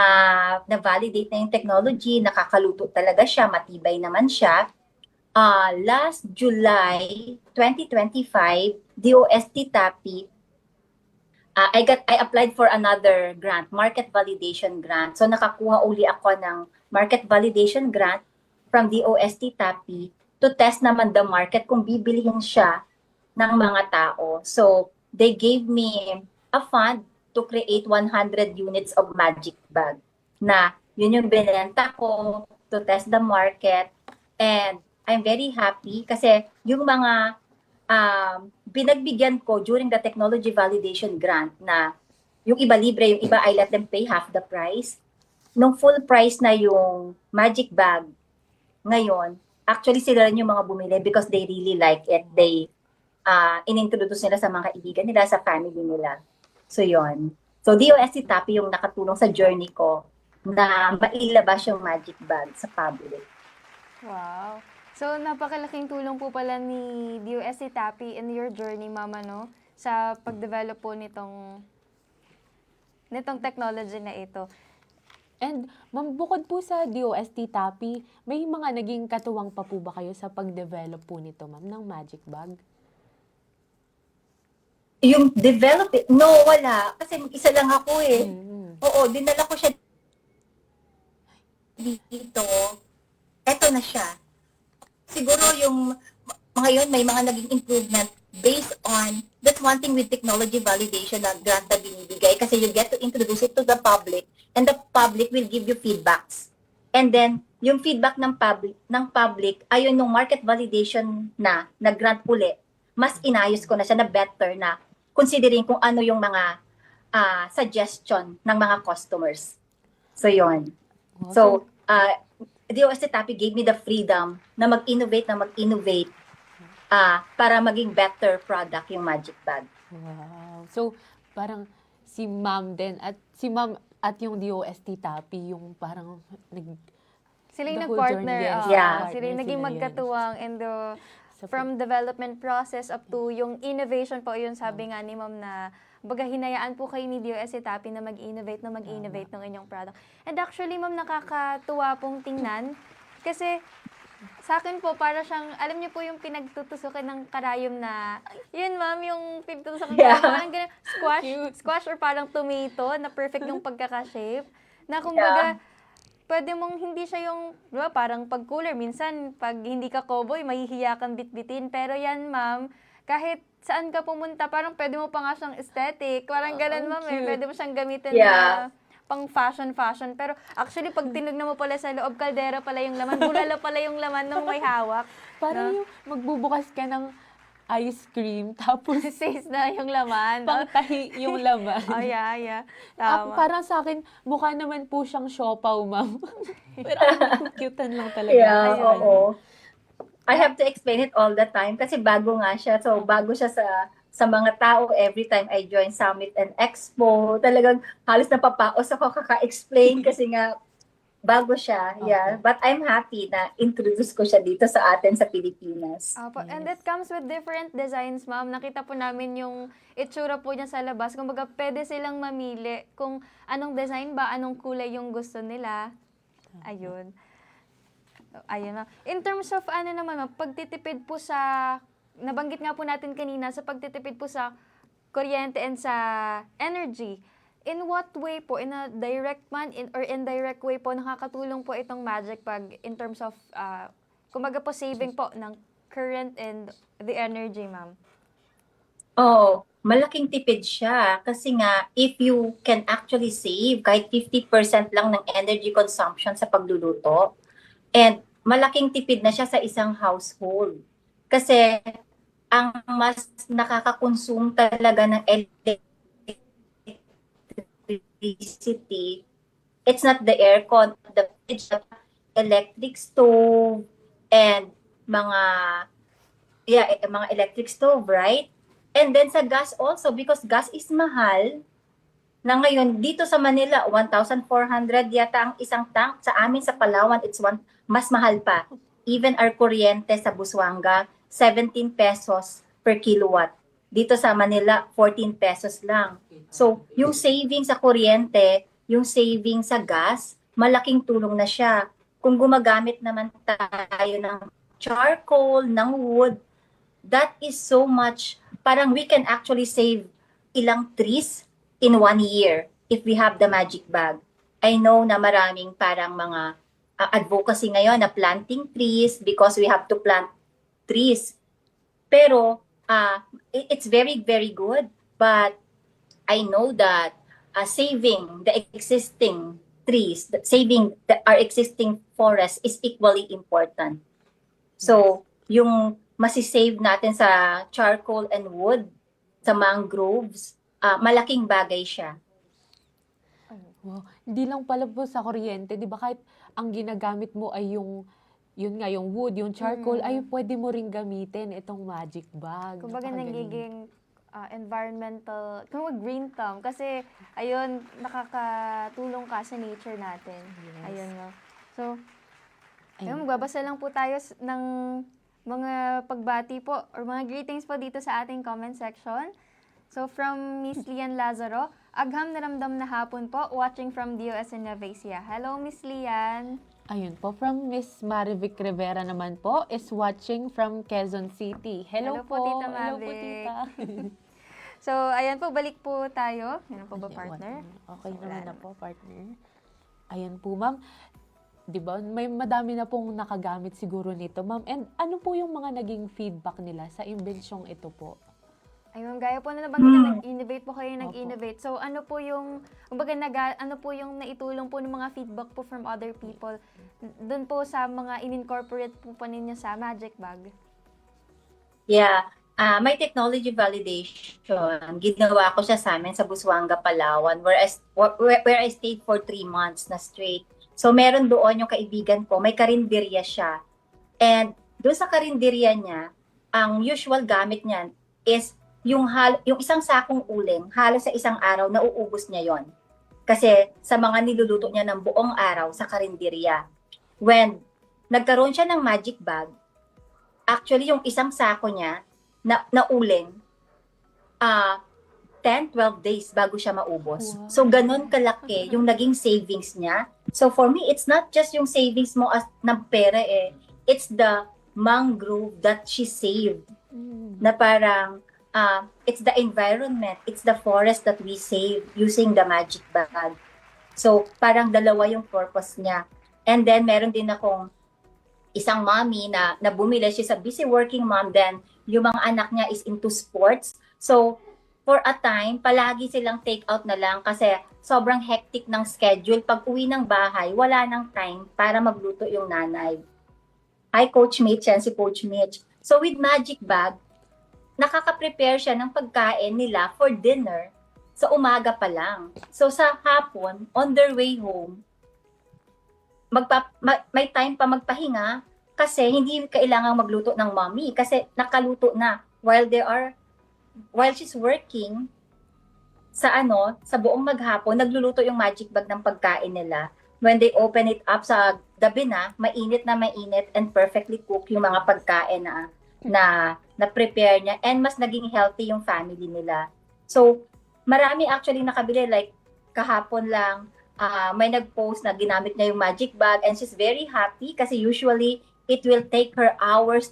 validate na yung technology, nakakaluto talaga siya, matibay naman siya, last July 2025, DOST TAPI, I applied for another grant, market validation grant. So nakakuha uli ako ng market validation grant from DOST TAPI to test naman the market kung bibilihin siya ng mga tao. So they gave me a fund to create 100 units of Magic Bag na yun yung binenta ko to test the market. And I'm very happy kasi yung mga binagbigyan ko during the technology validation grant na yung iba libre, yung iba I let them pay half the price. Nung full price na yung Magic Bag ngayon, actually sila rin yung mga bumili because they really like it. They inintroduce nila sa mga kaibigan nila, sa family nila. So yon. So DOST TAPI yung nakatulong sa journey ko na mailabas yung Magic Bag sa public. Wow. So, napakalaking tulong po pala ni DOST TAPI in your journey, Mama, no? Sa pag-develop po nitong technology na ito. And ma'am, bukod po sa DOST TAPI, may mga naging katuwang pa po ba kayo sa pag-develop po nito, ma'am, ng Magic Bag? Yung develop it, no, wala. Kasi mag-isa lang ako eh. Oo, dinala ko siya dito. Eto na siya. Siguro yung ngayon may mga naging improvement based on that's one thing with technology validation na grant na binibigay kasi you get to introduce it to the public and the public will give you feedbacks. And then yung feedback ng public ayun nung market validation na grant uli, mas inayos ko na siya na better na considering kung ano yung mga suggestion ng mga customers. So yon. So DOST TAPI gave me the freedom na mag-innovate para maging better product yung Magic Bag. Wow. So, parang si ma'am din at yung DOST TAPI yung parang Sila yung the whole nag-partner. journey, yes. Yeah. Sila yung naging Sila yun. magkatuwang in the from development process up to yung innovation po, yun sabi nga ni Ma'am na baga hinayaan po kayo ni DOST TAPI na mag-innovate ng inyong product. And actually, Ma'am, nakakatuwa pong tingnan kasi sa akin po, para siyang, alam niyo po yung pinagtutusukan ng karayom na, yun Ma'am, yung pinagtutusukan ng Yeah. karayom, parang ganun, squash or parang tomato na perfect yung pagkaka-shape. Na kumbaga, pwede mong hindi siya yung, di ba, parang pag cooler, minsan pag hindi ka cowboy, mahihiya kang bitbitin. Pero yan, Ma'am, kahit saan ka pumunta, parang pwede mo pa nga siyang aesthetic. Parang ganun, Ma'am, eh. Pwede mo siyang gamitin na pang fashion. Pero actually, pag tinignan mo pala sa loob, kaldera pala yung laman, bulala pala yung laman nung may hawak. parang yung magbubukas ka ng ice cream, tapos Says na yung laman. pangtahi yung laman. Oh, yeah. Ako, Tama. parang sa akin, mukha naman po siyang siopaw, ma'am. Pero ang cute lang talaga. Yeah, Ayun. oo. I have to explain it all the time kasi bago nga siya. So, bago siya sa mga tao every time I join Summit and Expo. Talagang halos napapaos ako kaka-explain kasi nga bago siya. Yeah. But I'm happy na introduce ko siya dito sa atin sa Pilipinas. Opo. And it comes with different designs, Ma'am. Nakita po namin yung itsura po niya sa labas. Kumbaga, pwede silang mamili kung anong design ba, anong kulay yung gusto nila. Ayun. Ayun na. In terms of ano naman, Ma'am, pagtitipid po sa, nabanggit nga po natin kanina, sa pagtitipid po sa kuryente and sa energy, in what way po, in a direct man or indirect way po, nakakatulong po itong Magic Bag in terms of, kumbaga po, saving po ng current and the energy, Ma'am? Oh, malaking tipid siya kasi nga if you can actually save kahit 50% lang ng energy consumption sa pagluluto and malaking tipid na siya sa isang household. Kasi ang mas nakaka-consume talaga ng electricity, it's not the aircon, the fridge, the electric stove, and mga electric stove, right? And then sa gas also, because gas is mahal, na ngayon, dito sa Manila, 1,400 yata ang isang tank. Sa amin sa Palawan, mas mahal pa. Even our kuryente sa Busuanga, 17 pesos per kilowatt. Dito sa Manila, 14 pesos lang. So, yung saving sa kuryente, yung saving sa gas, malaking tulong na siya. Kung gumagamit naman tayo ng charcoal, ng wood, that is so much, parang we can actually save ilang trees in 1 year if we have the magic bag. I know na maraming parang mga advocacy ngayon na planting trees because we have to plant trees. Pero it's very, very good. But I know that saving the existing trees, saving our existing forest is equally important. So, yung masisave natin sa charcoal and wood, sa mangroves, malaking bagay siya. Wow. Hindi lang pala po sa kuryente, 'di ba? Kahit ang ginagamit mo ay yun nga, yung wood, yung charcoal, ay pwede mo ring gamitin itong magic bag. Kumbaga Napakagaling. nagiging environmental, kumbaga green thumb. Kasi, ayun, nakakatulong ka sa nature natin. Yes. Ayun, no? So, Ayun. ayun, magbabasa lang po tayo ng mga pagbati po or mga greetings po dito sa ating comment section. So, from Miss Lian Lazaro, agham na ramdam na hapon po, watching from DOS in Nueva Ecija. Hello, Miss Lian. Ayun po, from Miss Marivic Rivera naman po, is watching from Quezon City. Hello, Hello po, Tita Hello po, Mavic. tita. So, ayan po, balik po tayo. Yan po ba, Ayan, partner? Okay Wala naman na na. po, partner. Ayun po, ma'am. 'Di ba? May madami na pong nakagamit siguro nito, ma'am. And ano po yung mga naging feedback nila sa imbensyong ito po? Ayun, gaya po na nabanggit na nag-innovate po kayo, nag-innovate. So, ano po yung, kumbaga, ano po yung naitulong po ng mga feedback po from other people doon po sa mga in-incorporate po pa ninyo sa Magic Bag? Yeah. May technology validation. Ginawa ko siya sa amin sa Busuanga, Palawan, where I stayed for 3 months na straight. So, meron doon yung kaibigan ko, may karinderya siya. And doon sa karinderya niya, ang usual gamit niyan is yung isang sakong uling, halos sa isang araw, nauubos niya yon. Kasi sa mga niluluto niya ng buong araw sa karinderya. When nagkaroon siya ng magic bag, actually yung isang sako niya na uling, 10-12 days bago siya maubos. Wow. So, ganun kalaki yung naging savings niya. So, for me, it's not just yung savings mo ng pera eh. It's the mangrove that she saved. Na parang, it's the environment, it's the forest that we save using the magic bag. So, parang dalawa yung purpose niya. And then, meron din akong isang mommy na bumili. She's a busy working mom. Then, yung mga anak niya is into sports. So, for a time, palagi silang take out na lang kasi sobrang hectic ng schedule. Pag uwi ng bahay, wala nang time para magluto yung nanay. Hi, Coach Mitch. Yan si Coach Mitch. So, with magic bag, nakaka-prepare siya ng pagkain nila for dinner sa umaga pa lang. So, sa hapon, on their way home, may time pa magpahinga kasi hindi kailangang magluto ng mommy kasi nakaluto na while she's working sa buong maghapon, nagluluto yung magic bag ng pagkain nila. When they open it up sa gabi na mainit and perfectly cooked yung mga pagkain na prepare niya and mas naging healthy yung family nila. So, marami actually nakabili, like kahapon lang, may nag-post na ginamit niya yung magic bag and she's very happy kasi usually it will take her hours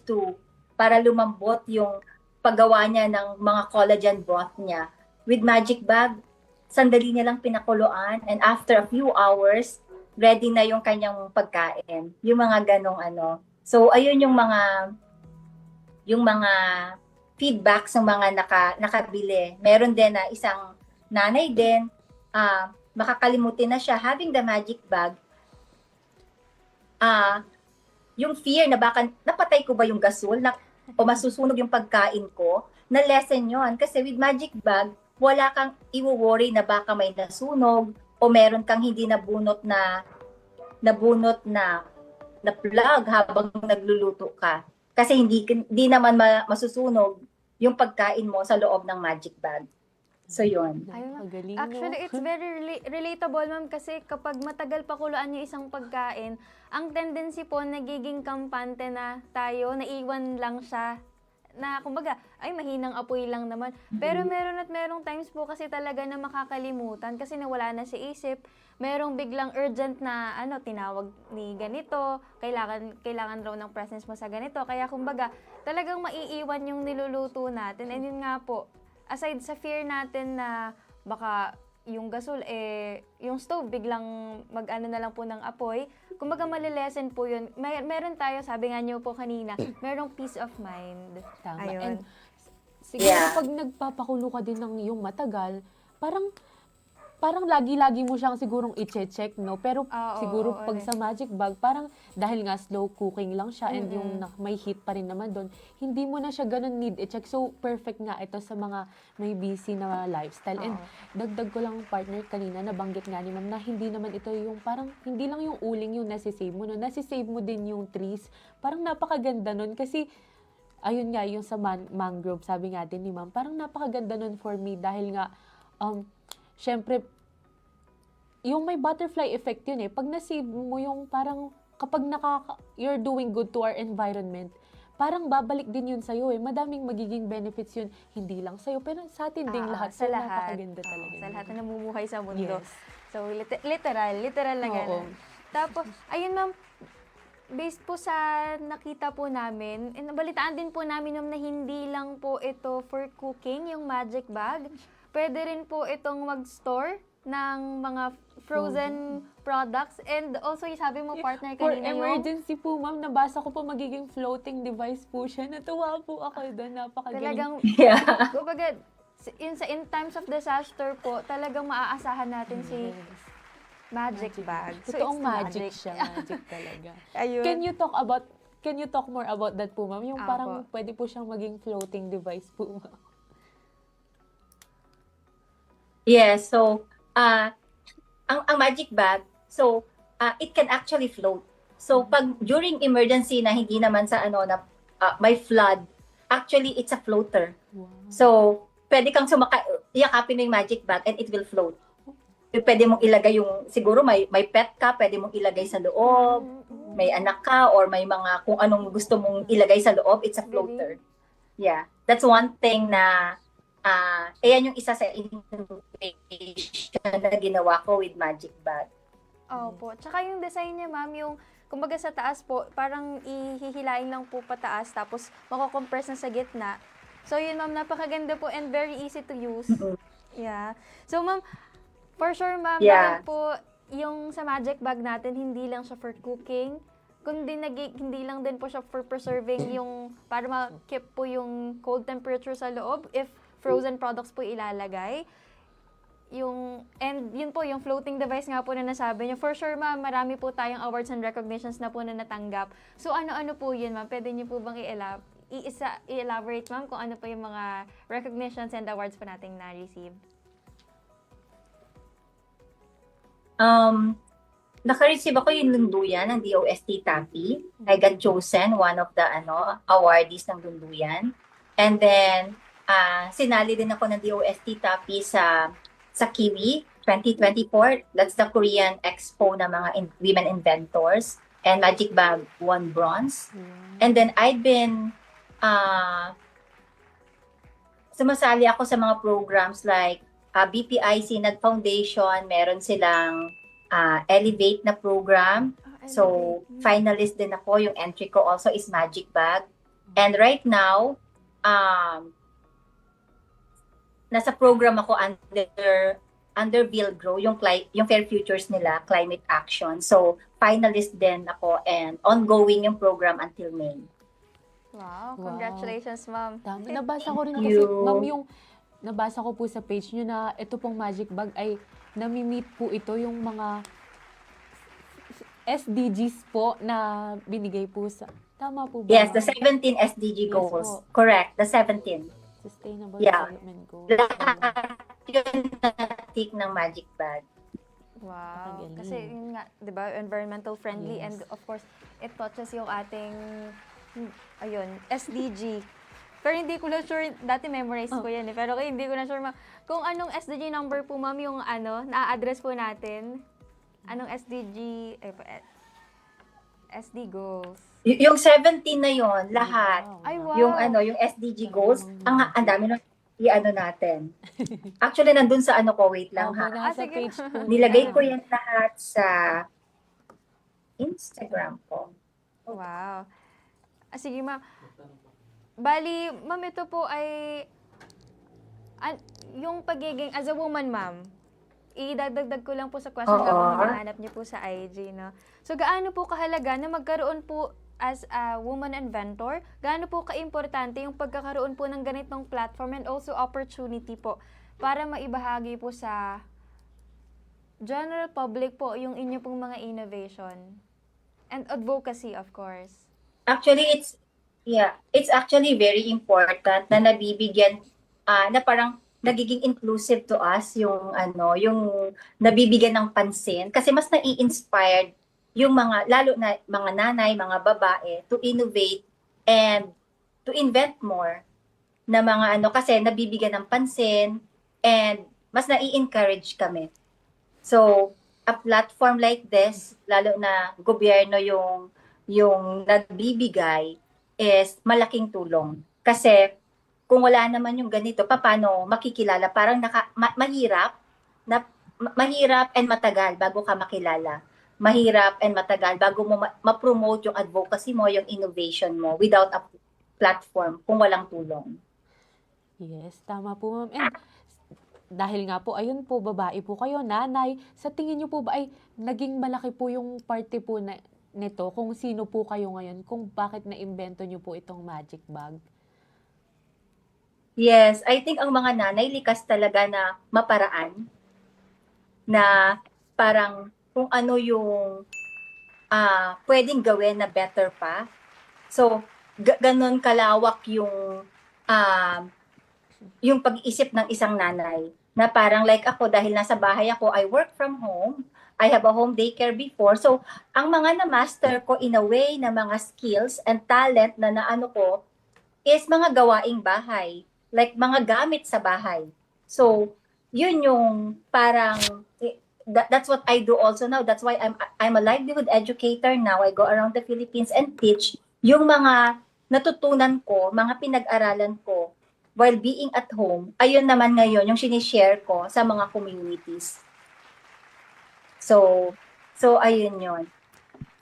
para lumambot yung paggawa niya ng mga collagen broth niya. With magic bag, sandali niya lang pinakuluan and after a few hours, ready na yung kanyang pagkain. Yung mga ganong So, ayun yung mga feedbacks ng mga nakabili. Meron din na isang nanay din, makakalimutin na siya having the magic bag. Yung fear na baka napatay ko ba yung gasol o masusunog yung pagkain ko, na lesson yon. Kasi with magic bag, wala kang i-worry na baka may nasunog o meron kang hindi nabunot na plug habang nagluluto ka. Kasi hindi naman masusunog yung pagkain mo sa loob ng magic bag. So, yun. Ayun, Magaling, actually, it's very relatable, ma'am, kasi kapag matagal pakuluan yung isang pagkain, ang tendency po nagiging kampante na tayo, naiwan lang siya na kumbaga, ay mahinang apoy lang naman. Pero merong times po kasi talaga na makakalimutan kasi nawala na sa isip. Merong biglang urgent na tinawag ni ganito, kailangan raw ng presence mo sa ganito. Kaya kumbaga, talagang maiiwan yung niluluto natin. And yun nga po, aside sa fear natin na baka yung gasol, yung stove biglang mag-ano na lang po ng apoy, kumbaga malilesen po yun. Meron tayo, sabi nga niyo po kanina, merong peace of mind. Tama. Ayun. And siguro Yeah. pag nagpapakulo ka din ng yung matagal, parang lagi-lagi mo siyang sigurong i-check, no? Pero siguro oo, pag sa Magic Bag, parang dahil nga slow cooking lang siya and yung may heat pa rin naman doon, hindi mo na siya ganun need i-check. So, perfect nga ito sa mga may busy na lifestyle. And dagdag ko lang partner kanina, nabanggit nga ni ma'am na hindi naman ito yung parang, hindi lang yung uling yung nasisave mo, no? Nasisave mo din yung trees. Parang napakaganda nun kasi ayun nga, yung sa mangrove, sabi nga din ni ma'am, parang napakaganda nun for me dahil nga, syempre, yung may butterfly effect yun Pag nasave mo yung parang, kapag you're doing good to our environment, parang babalik din yun sa'yo Madaming magiging benefits yun, hindi lang sa'yo, pero sa atin ding lahat. Sa So, lahat. napakaganda talaga. Sa yun. lahat na namumuhay sa mundo. Yes. So, literal na Oo. gano'n. Tapos, ayun ma'am, based po sa nakita po namin, nabalitaan din po namin ma'am na hindi lang po ito for cooking, yung Magic Bag. Pwede rin po itong mag-store ng mga frozen products. And also, yung sabi mo, partner, For kanina yung... emergency po, ma'am, nabasa ko po magiging floating device po siya. Natuwa po ako doon. Napakagaling. Talagang, Yeah. kumbaga, in times of disaster po, talagang maaasahan natin si Magic Bag. So, Totoong it's magic siya. Magic talaga. Ayun. Can you talk more about that po, ma'am? Yung Apo. parang pwede po siyang maging floating device po, ma'am. Yes, so ang Magic Bag, so it can actually float. So pag during emergency na hindi naman sa may flood, actually it's a floater. Wow. So pwede kang iyakapin mo yung Magic Bag and it will float. Pwede mong ilagay yung, siguro may pet ka, pwede mong ilagay sa loob, may anak ka, or may mga kung anong gusto mong ilagay sa loob, it's a floater. Yeah, that's one thing na ayan yung isa sa innovation na ginawa ko with Magic Bag. Opo. Tsaka yung design niya, ma'am, yung kumbaga sa taas po, parang ihihilain lang po pataas, tapos mako-compress na sa gitna. So yun, ma'am, napakaganda po and very easy to use. Yeah. So, ma'am, for sure, ma'am, Yeah. dahil po yung sa Magic Bag natin, hindi lang siya for cooking, kundi hindi lang din po siya for preserving yung, para ma-keep po yung cold temperature sa loob if frozen products po ilalagay. And yun po, yung floating device nga po na nasabi niyo. For sure, ma'am, marami po tayong awards and recognitions na po na natanggap. So, ano-ano po yun, ma'am? Pwede niyo po bang i-elaborate, ma'am, kung ano po yung mga recognitions and awards po nating na-receive? Naka-receive ako yung lunduyan ng DOST TAPI. I got chosen one of the awardees ng lunduyan. And then, sinali din ako ng DOST TAPI sa Kiwi 2024. That's the Korean Expo ng mga women inventors. And Magic Bag won bronze. And then, I've been sumasali ako sa mga programs like BPI Sinag Foundation. Meron silang Elevate na program. So, finalist din ako. Yung entry ko also is Magic Bag. And right now, nasa program ako under Vilgro, yung Fair Futures nila, Climate Action. So, finalist din ako and ongoing yung program until May. Wow, Wow. congratulations, ma'am. Tama. Nabasa ko rin Thank kasi, you. ma'am, nabasa ko po sa page nyo na ito pong Magic Bag ay nami-meet po ito yung mga SDGs po na binigay po sa, tama po ba? Yes, the 17 SDG Yes goals. po. Correct, the 17. Sustainable Yeah. Development Goals. Lahat yun natik ng Magic Bag. Wow. Napakagaling. Kasi yun nga, 'di ba, environmental friendly Yes. and of course, it touches yung ating SDG. Pero hindi ko na sure, dati memorize ko yan pero hindi ko na sure kung anong SDG number po, ma'am, yung na-address po natin. Anong SDG, SD goals. Yung 17 na yon lahat. Ay, wow. Yung SDG goals, ang dami nung i-ano natin. Actually, nandun sa wait lang Opo, ha. nasa sige. page po. Nilagay nila. ko yan lahat sa Instagram ko. Wow. Sige, ma'am. Bali, ma'am, ito po ay yung pagiging as a woman, ma'am. Idadagdag ko lang po sa question Oo. habang hinahanap niyo po sa IG, no? So, gaano po kahalaga na magkaroon po as a woman inventor? Gaano po kaimportante yung pagkakaroon po ng ganitong platform and also opportunity po para maibahagi po sa general public po yung inyo pong mga innovation and advocacy, of course. Actually, it's actually very important na nabibigyan, na parang nagiging inclusive to us yung nabibigyan ng pansin kasi mas nai-inspired yung lalo na mga nanay, mga babae to innovate and to invent more na mga kasi nabibigyan ng pansin and mas nai-encourage kami. So, a platform like this, lalo na gobyerno yung nagbibigay is malaking tulong. Kasi kung wala naman yung ganito, paano makikilala? Parang mahirap and matagal bago ka makilala. Mahirap and matagal bago mo ma-promote yung advocacy mo, yung innovation mo without a platform kung walang tulong. Yes, tama po, ma'am. And dahil nga po, ayun po, babae po kayo, nanay, sa tingin niyo po ba ay naging malaki po yung parte po nito kung sino po kayo ngayon, kung bakit na-imbento niyo po itong magic bag? Yes, I think ang mga nanay likas talaga na maparaan na parang kung ano yung pwedeng gawin na better pa. So, ganon kalawak yung pag-iisip ng isang nanay na parang like ako, dahil nasa bahay ako, I work from home, I have a home daycare before. So, ang mga na-master ko in a way na mga skills and talent na naano ko is mga gawaing bahay, like mga gamit sa bahay. So, yun yung parang that's what I do also now. That's why I'm a livelihood educator now. I go around the Philippines and teach yung mga natutunan ko, mga pinag-aralan ko while being at home. Ayun naman ngayon yung sinishare ko sa mga communities. So ayun yun.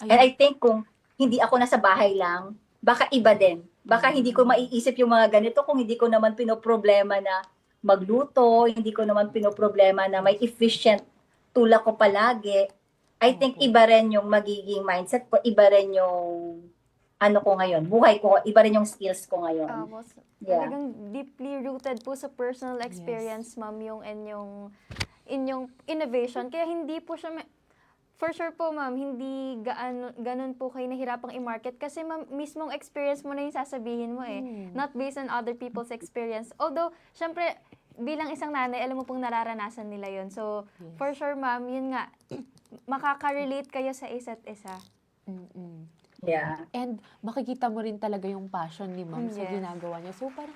And I think kung hindi ako nasa bahay lang, baka iba din. Baka hindi ko maiisip yung mga ganito kung hindi ko naman pinoproblema na magluto, hindi ko naman pinoproblema na may efficient tulak ko palagi. I think iba rin yung magiging mindset ko, iba rin yung ko ngayon, buhay ko, iba rin yung skills ko ngayon. Yeah. Talagang deeply rooted po sa personal experience, ma'am, yung inyong innovation. Kaya hindi po siya, for sure po, ma'am, hindi ganun po kayo nahirapang i-market kasi ma'am, mismong experience mo na yung sasabihin mo not based on other people's experience. Although, syempre, bilang isang nanay, alam mo pong nararanasan nila yon. So, for sure, ma'am, yun nga, makaka-relate kayo sa isa't isa. Yeah. And makikita mo rin talaga yung passion ni ma'am sa ginagawa niya. So, parang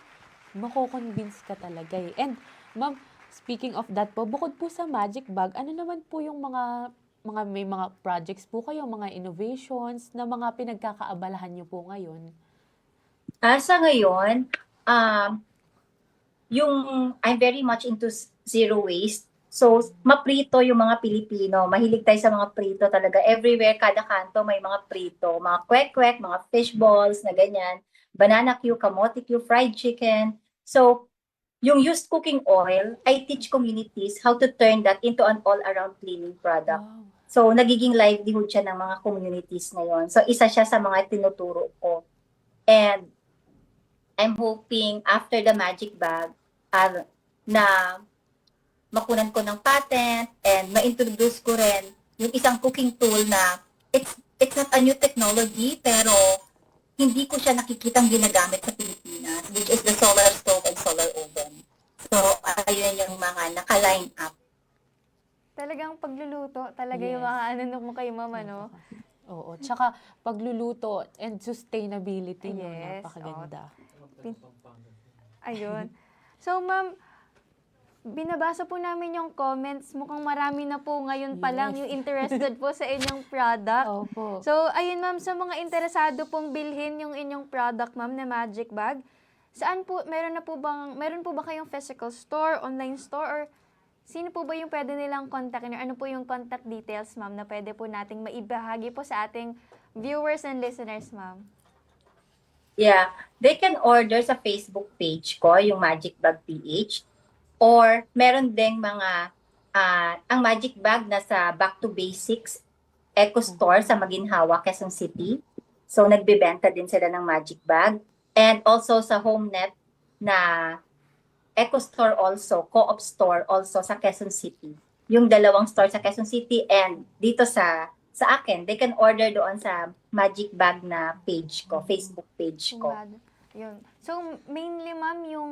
mako-convince ka talaga eh. And, ma'am, speaking of that po, bukod po sa magic bag, ano naman po yung may mga projects po kayo, mga innovations na mga pinagkakaabalahan niyo po ngayon? Sa ngayon, I'm very much into zero waste. So, maprito yung mga Pilipino. Mahilig tayo sa mga prito talaga. Everywhere, kada kanto, may mga prito. Mga kwek-kwek, mga fish balls na ganyan. Banana Q, kamote Q, fried chicken. So, yung used cooking oil, I teach communities how to turn that into an all-around cleaning product. Wow. So, nagiging livelihood siya ng mga communities ngayon. So, isa siya sa mga tinuturo ko. And I'm hoping after the magic bag, na makunan ko ng patent and ma-introduce ko rin yung isang cooking tool na it's not a new technology pero hindi ko siya nakikitang ginagamit sa Pilipinas, which is the solar stove and solar oven. So, ayun yung mga naka-line up. Talagang pagluluto, talaga yung mga mo kay mama, no? Oo. Tsaka pagluluto and sustainability no, Yes, napakaganda. Ayun. So, ma'am, binabasa po namin yung comments. Mukhang marami na po ngayon pa lang Yes. yung interested po sa inyong product. Opo. So, ayun ma'am, sa mga interesado pong bilhin yung inyong product ma'am na Magic Bag, saan po, meron po ba kayong physical store, online store, or sino po ba yung pwede nilang kontakin? Or ano po yung contact details ma'am na pwede po nating maibahagi po sa ating viewers and listeners ma'am? Yeah, they can order sa Facebook page ko, yung Magic Bag PH. Or meron ding mga, ang Magic Bag nasa Back to Basics Eco Store sa Maginhawa, Quezon City. So nagbebenta din sila ng Magic Bag. And also sa HomeNet na Eco Store also, Co-op Store also sa Quezon City. Yung dalawang store sa Quezon City and dito sa akin, they can order doon sa Magic Bag na page ko, Facebook page ko. Yun. So, mainly ma'am, yung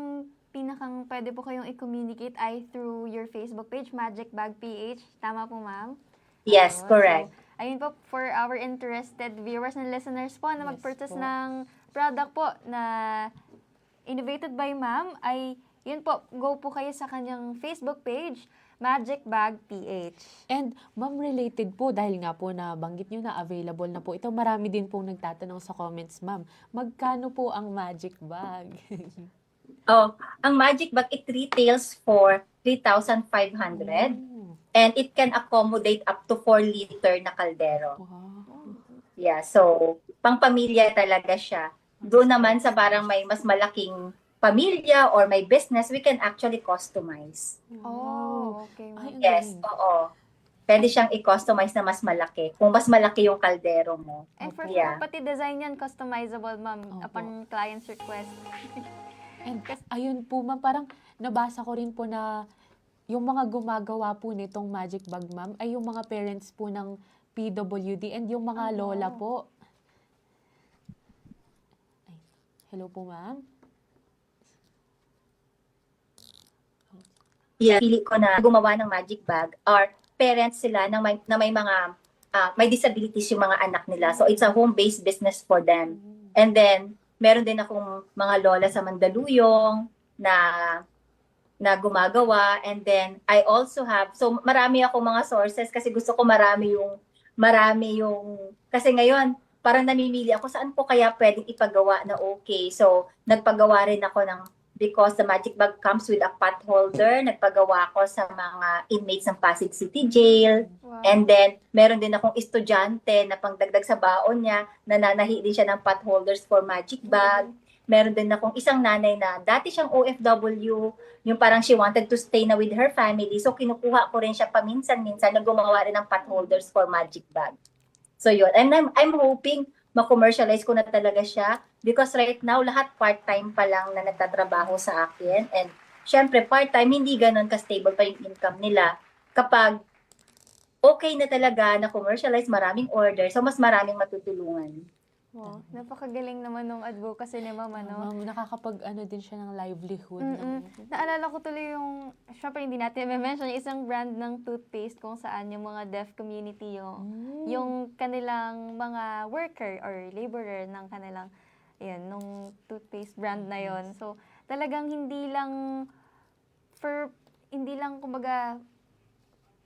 pinakang pwede po kayong i-communicate ay through your Facebook page, Magic Bag PH. Tama po ma'am? Yes, Oo. correct. So, ayun po, for our interested viewers and listeners po na Yes mag-purchase po. ng product po na innovated by ma'am, ay yun po, go po kayo sa kanyang Facebook page, Magic Bag PH. And ma'am, related po, dahil nga po nabanggit nyo na available na po ito, marami din pong nagtatanong sa comments, ma'am. Magkano po ang Magic Bag? Oh, ang Magic Bag, it retails for 3,500 and it can accommodate up to 4 liter na kaldero. Wow. Yeah, so pang-pamilya talaga siya. Doon naman sa parang may mas malaking pamilya or may business, we can actually customize. Oh, okay Ay, ma'am. ang Yes, galing. oo. Pwede siyang i-customize na mas malaki. Kung mas malaki yung kaldero mo. And for Yeah. sure, pati design yan, customizable ma'am, Opo. upon client's request. And ayun po, ma'am, parang nabasa ko rin po na yung mga gumagawa po nitong Magic Bag, ma'am, ay yung mga parents po ng PWD and yung mga lola po. Ay, hello po, ma'am. Yeah, pili ko na gumawa ng Magic Bag or parents sila na may mga may disabilities yung mga anak nila. So it's a home-based business for them. And then meron din akong mga lola sa Mandaluyong na gumagawa, and then I also have, so marami ako mga sources kasi gusto ko marami yung kasi ngayon parang namimili ako saan ko kaya pwedeng ipagawa na okay. So nagpagawa rin ako ng, because the Magic Bag comes with a pot holder, nagpagawa ko sa mga inmates ng Pasig City Jail. Wow. And then, meron din akong estudyante na pangdagdag sa baon niya, nananahi din siya ng pot holders for Magic Bag. Meron din akong isang nanay na dati siyang OFW, yung parang she wanted to stay na with her family. So, kinukuha ko rin siya paminsan-minsan na gumawa rin ng pot holders for Magic Bag. So, yun. And I'm hoping ma-commercialize ko na talaga siya because right now, lahat part-time pa lang na nagtatrabaho sa akin. And syempre, part-time, hindi ganun ka-stable pa yung income nila. Kapag okay na talaga na commercialize, maraming order, so mas maraming matutulungan. Wow, napakagaling naman ng advocacy ni ma'am, ano? Ma'am, nakakapag-ano din siya ng livelihood. Naalala ko tuloy yung, syempre hindi natin i-mention, yung isang brand ng toothpaste kung saan yung mga deaf community yung kanilang mga worker or laborer ng kanilang, yun, nung toothpaste brand na yon. So, talagang hindi lang kumbaga,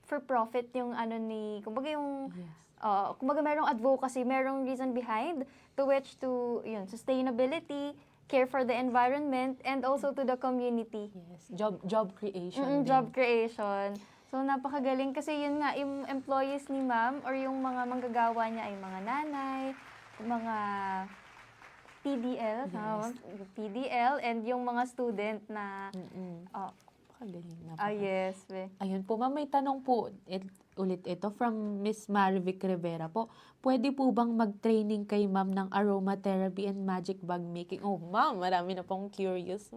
for profit yung ano ni, kumbaga yung, Yes. kumbaga merong advocacy, merong reason behind to which to, yun, sustainability, care for the environment, and also to the community. Yes. Job creation. din. Job creation. So, napakagaling kasi yun nga, yung employees ni ma'am or yung mga manggagawa niya ay mga nanay, mga PDL, Yes. PDL, and yung mga student na, Napakagaling. yes, be. Ayun po, ma'am, may tanong po ulit ito from Miss Marivic Rivera po. Pwede po bang mag-training kay ma'am ng aromatherapy and magic bag making? Oh, ma'am, marami na pong curious.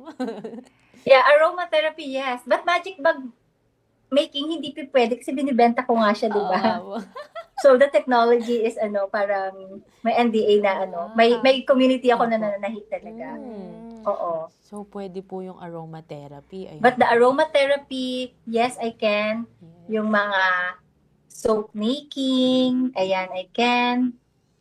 Yeah, aromatherapy, yes. But magic bag making, hindi pwede kasi binibenta ko nga siya, di ba? Oo. So the technology is parang may NDA na may community ako na nananahi talaga. Oo. So, pwede po yung aromatherapy. Ayun. But the aromatherapy, yes, I can. Yes. Yung mga soap making, ayan, I can.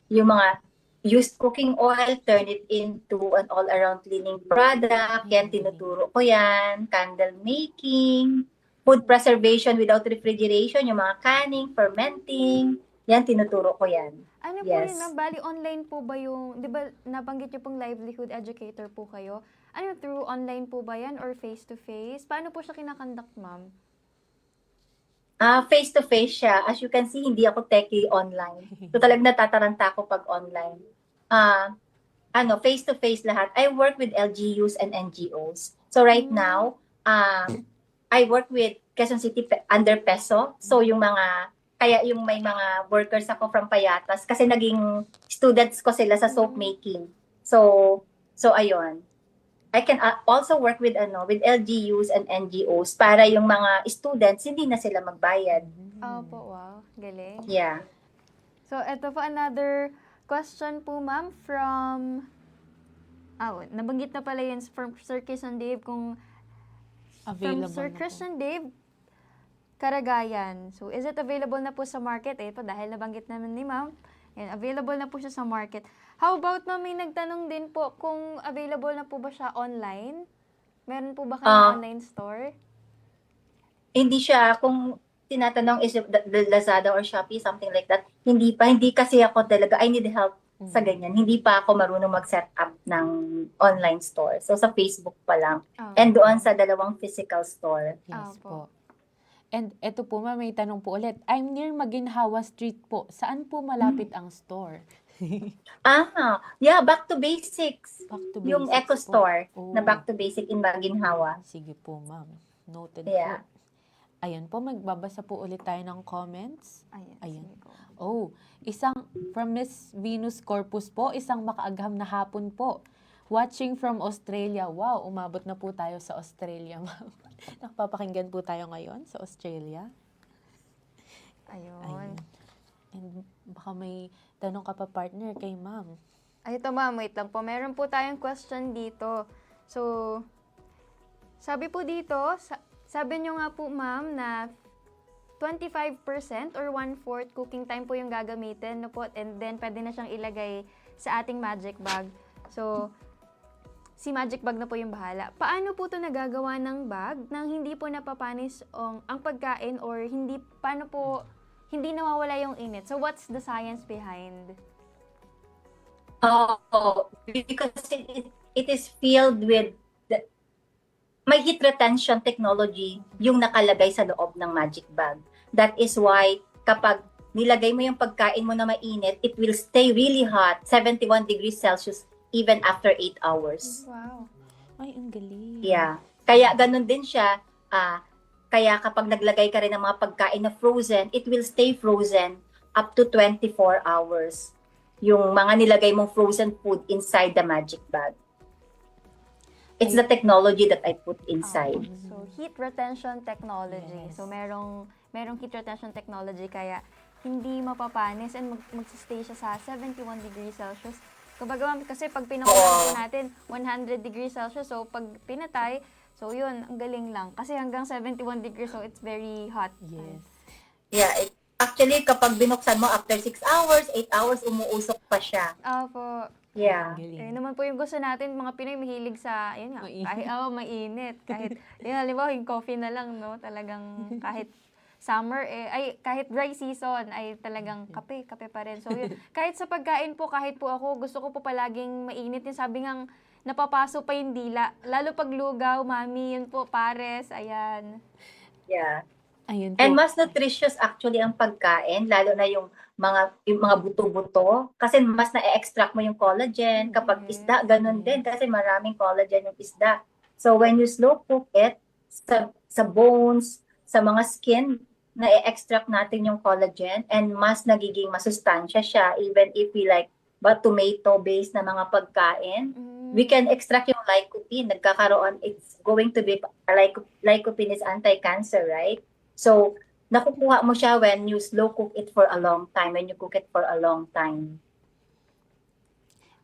Yung mga used cooking oil, turn it into an all-around cleaning product. Yan, tinuturo ko yan. Candle making, food preservation without refrigeration, yung mga canning, fermenting. Yan, tinuturo ko yan. Ano po Yes. yun, ma'am? Bali, online po ba yung, di ba nabanggit niyo pong livelihood educator po kayo? Ano, through online po ba yan or face-to-face? Paano po siya kinakonduct, ma'am? Face-to-face siya. As you can see, hindi ako techie online. So talagang natataranta ako pag online. Face-to-face lahat. I work with LGUs and NGOs. So right now, I work with Quezon City under PESO. So kaya yung may mga workers ako from Payatas kasi naging students ko sila sa soap making. So ayun. I can also work with LGUs and NGOs para yung mga students hindi na sila magbayad. Opo, wow. Galing. Yeah. So, ito po another question po, ma'am, from... nabanggit na pala yun from Sir Christian Dave kung... Available from Sir na po. Christian Dave, Karagayan. So, is it available na po sa market? Ito, dahil nabanggit naman ni ma'am, yan, available na po siya sa market. How about, ma'am, may nagtanong din po kung available na po ba siya online? Meron po ba kayong online store? Hindi siya, kung tinatanong is it the Lazada or Shopee, something like that, hindi kasi ako talaga, I need help sa ganyan. Hindi pa ako marunong mag-set up ng online store. So, sa Facebook pa lang. And doon sa dalawang physical store. Yes Opo. po. And eto po, ma'am, may tanong po ulit. I'm near Maginhawa Street po. Saan po malapit ang store? Back to basics. Back to Yung basics Eco po. Store Oh. na Back to Basic in Maginhawa. Sige po, ma'am. Noted Yeah. po. Ayan po, magbabasa po ulit tayo ng comments. Ayan. Ayan. sige po. Oh, from Miss Venus Corpus po, isang makaagham na hapon po. Watching from Australia. Wow, umabot na po tayo sa Australia, ma'am. Nakapapakinggan po tayo ngayon sa Australia. Ayun. Ayun. And baka may tanong ka pa, partner, kay ma'am. Ay, ito ma'am, wait lang po. Meron po tayong question dito. So, sabi po dito, sabi nyo nga po ma'am na 25% or 1/4 cooking time po yung gagamitin, no po? And then, pwede na siyang ilagay sa ating magic bag. So, si magic bag na po yung bahala. Paano po ito nagagawa ng bag nang hindi po napapanis ang pagkain or hindi nawawala yung init? So, what's the science behind? Because it is filled with may heat retention technology yung nakalagay sa loob ng magic bag. That is why kapag nilagay mo yung pagkain mo na mainit, it will stay really hot, 71 degrees Celsius, even after 8 hours. Wow. Ay, ang galing. Yeah. Kaya ganun din siya. Kaya kapag naglagay ka rin ng mga pagkain na frozen, it will stay frozen up to 24 hours. Yung mga nilagay mong frozen food inside the magic bag. It's the technology that I put inside. So, heat retention technology. Yes. So, merong heat retention technology kaya hindi mapapanis and magsistay siya sa 71 degrees Celsius. Kumbaga, kasi pag pinakulang po natin 100 degrees Celsius, so pag pinatay, so yun, ang galing lang. Kasi hanggang 71 degrees, so it's very hot. Yes. Yeah, actually, kapag binuksan mo after 6 hours, 8 hours, umuusok pa siya. Opo. Yeah. Ang galing. Yun naman po yung gusto natin, mga Pinoy mahilig sa, yun nga, Mainit. kahit, mainit. Kahit, yun, halimbawa, yung coffee na lang, no? Talagang kahit summer, kahit dry season, ay talagang kape pa rin. So, yun, kahit sa pagkain po, kahit po ako, gusto ko po palaging mainit. Yung sabi ngang, napapaso pa yung dila. Lalo pag lugaw, mami, yun po, pares, ayan. Yeah. Ayun po. And mas nutritious actually ang pagkain, lalo na yung mga buto-buto. Kasi mas na-extract mo yung collagen. Kapag isda, ganun din. Kasi maraming collagen yung isda. So when you slow cook it, sa bones, sa mga skin, na-extract natin yung collagen and mas nagiging masustansya siya even if we like tomato-based na mga pagkain. We can extract yung lycopene. It's going to be, lycopene is anti-cancer, right? So, nakukuha mo siya when you slow cook it for a long time, when you cook it for a long time.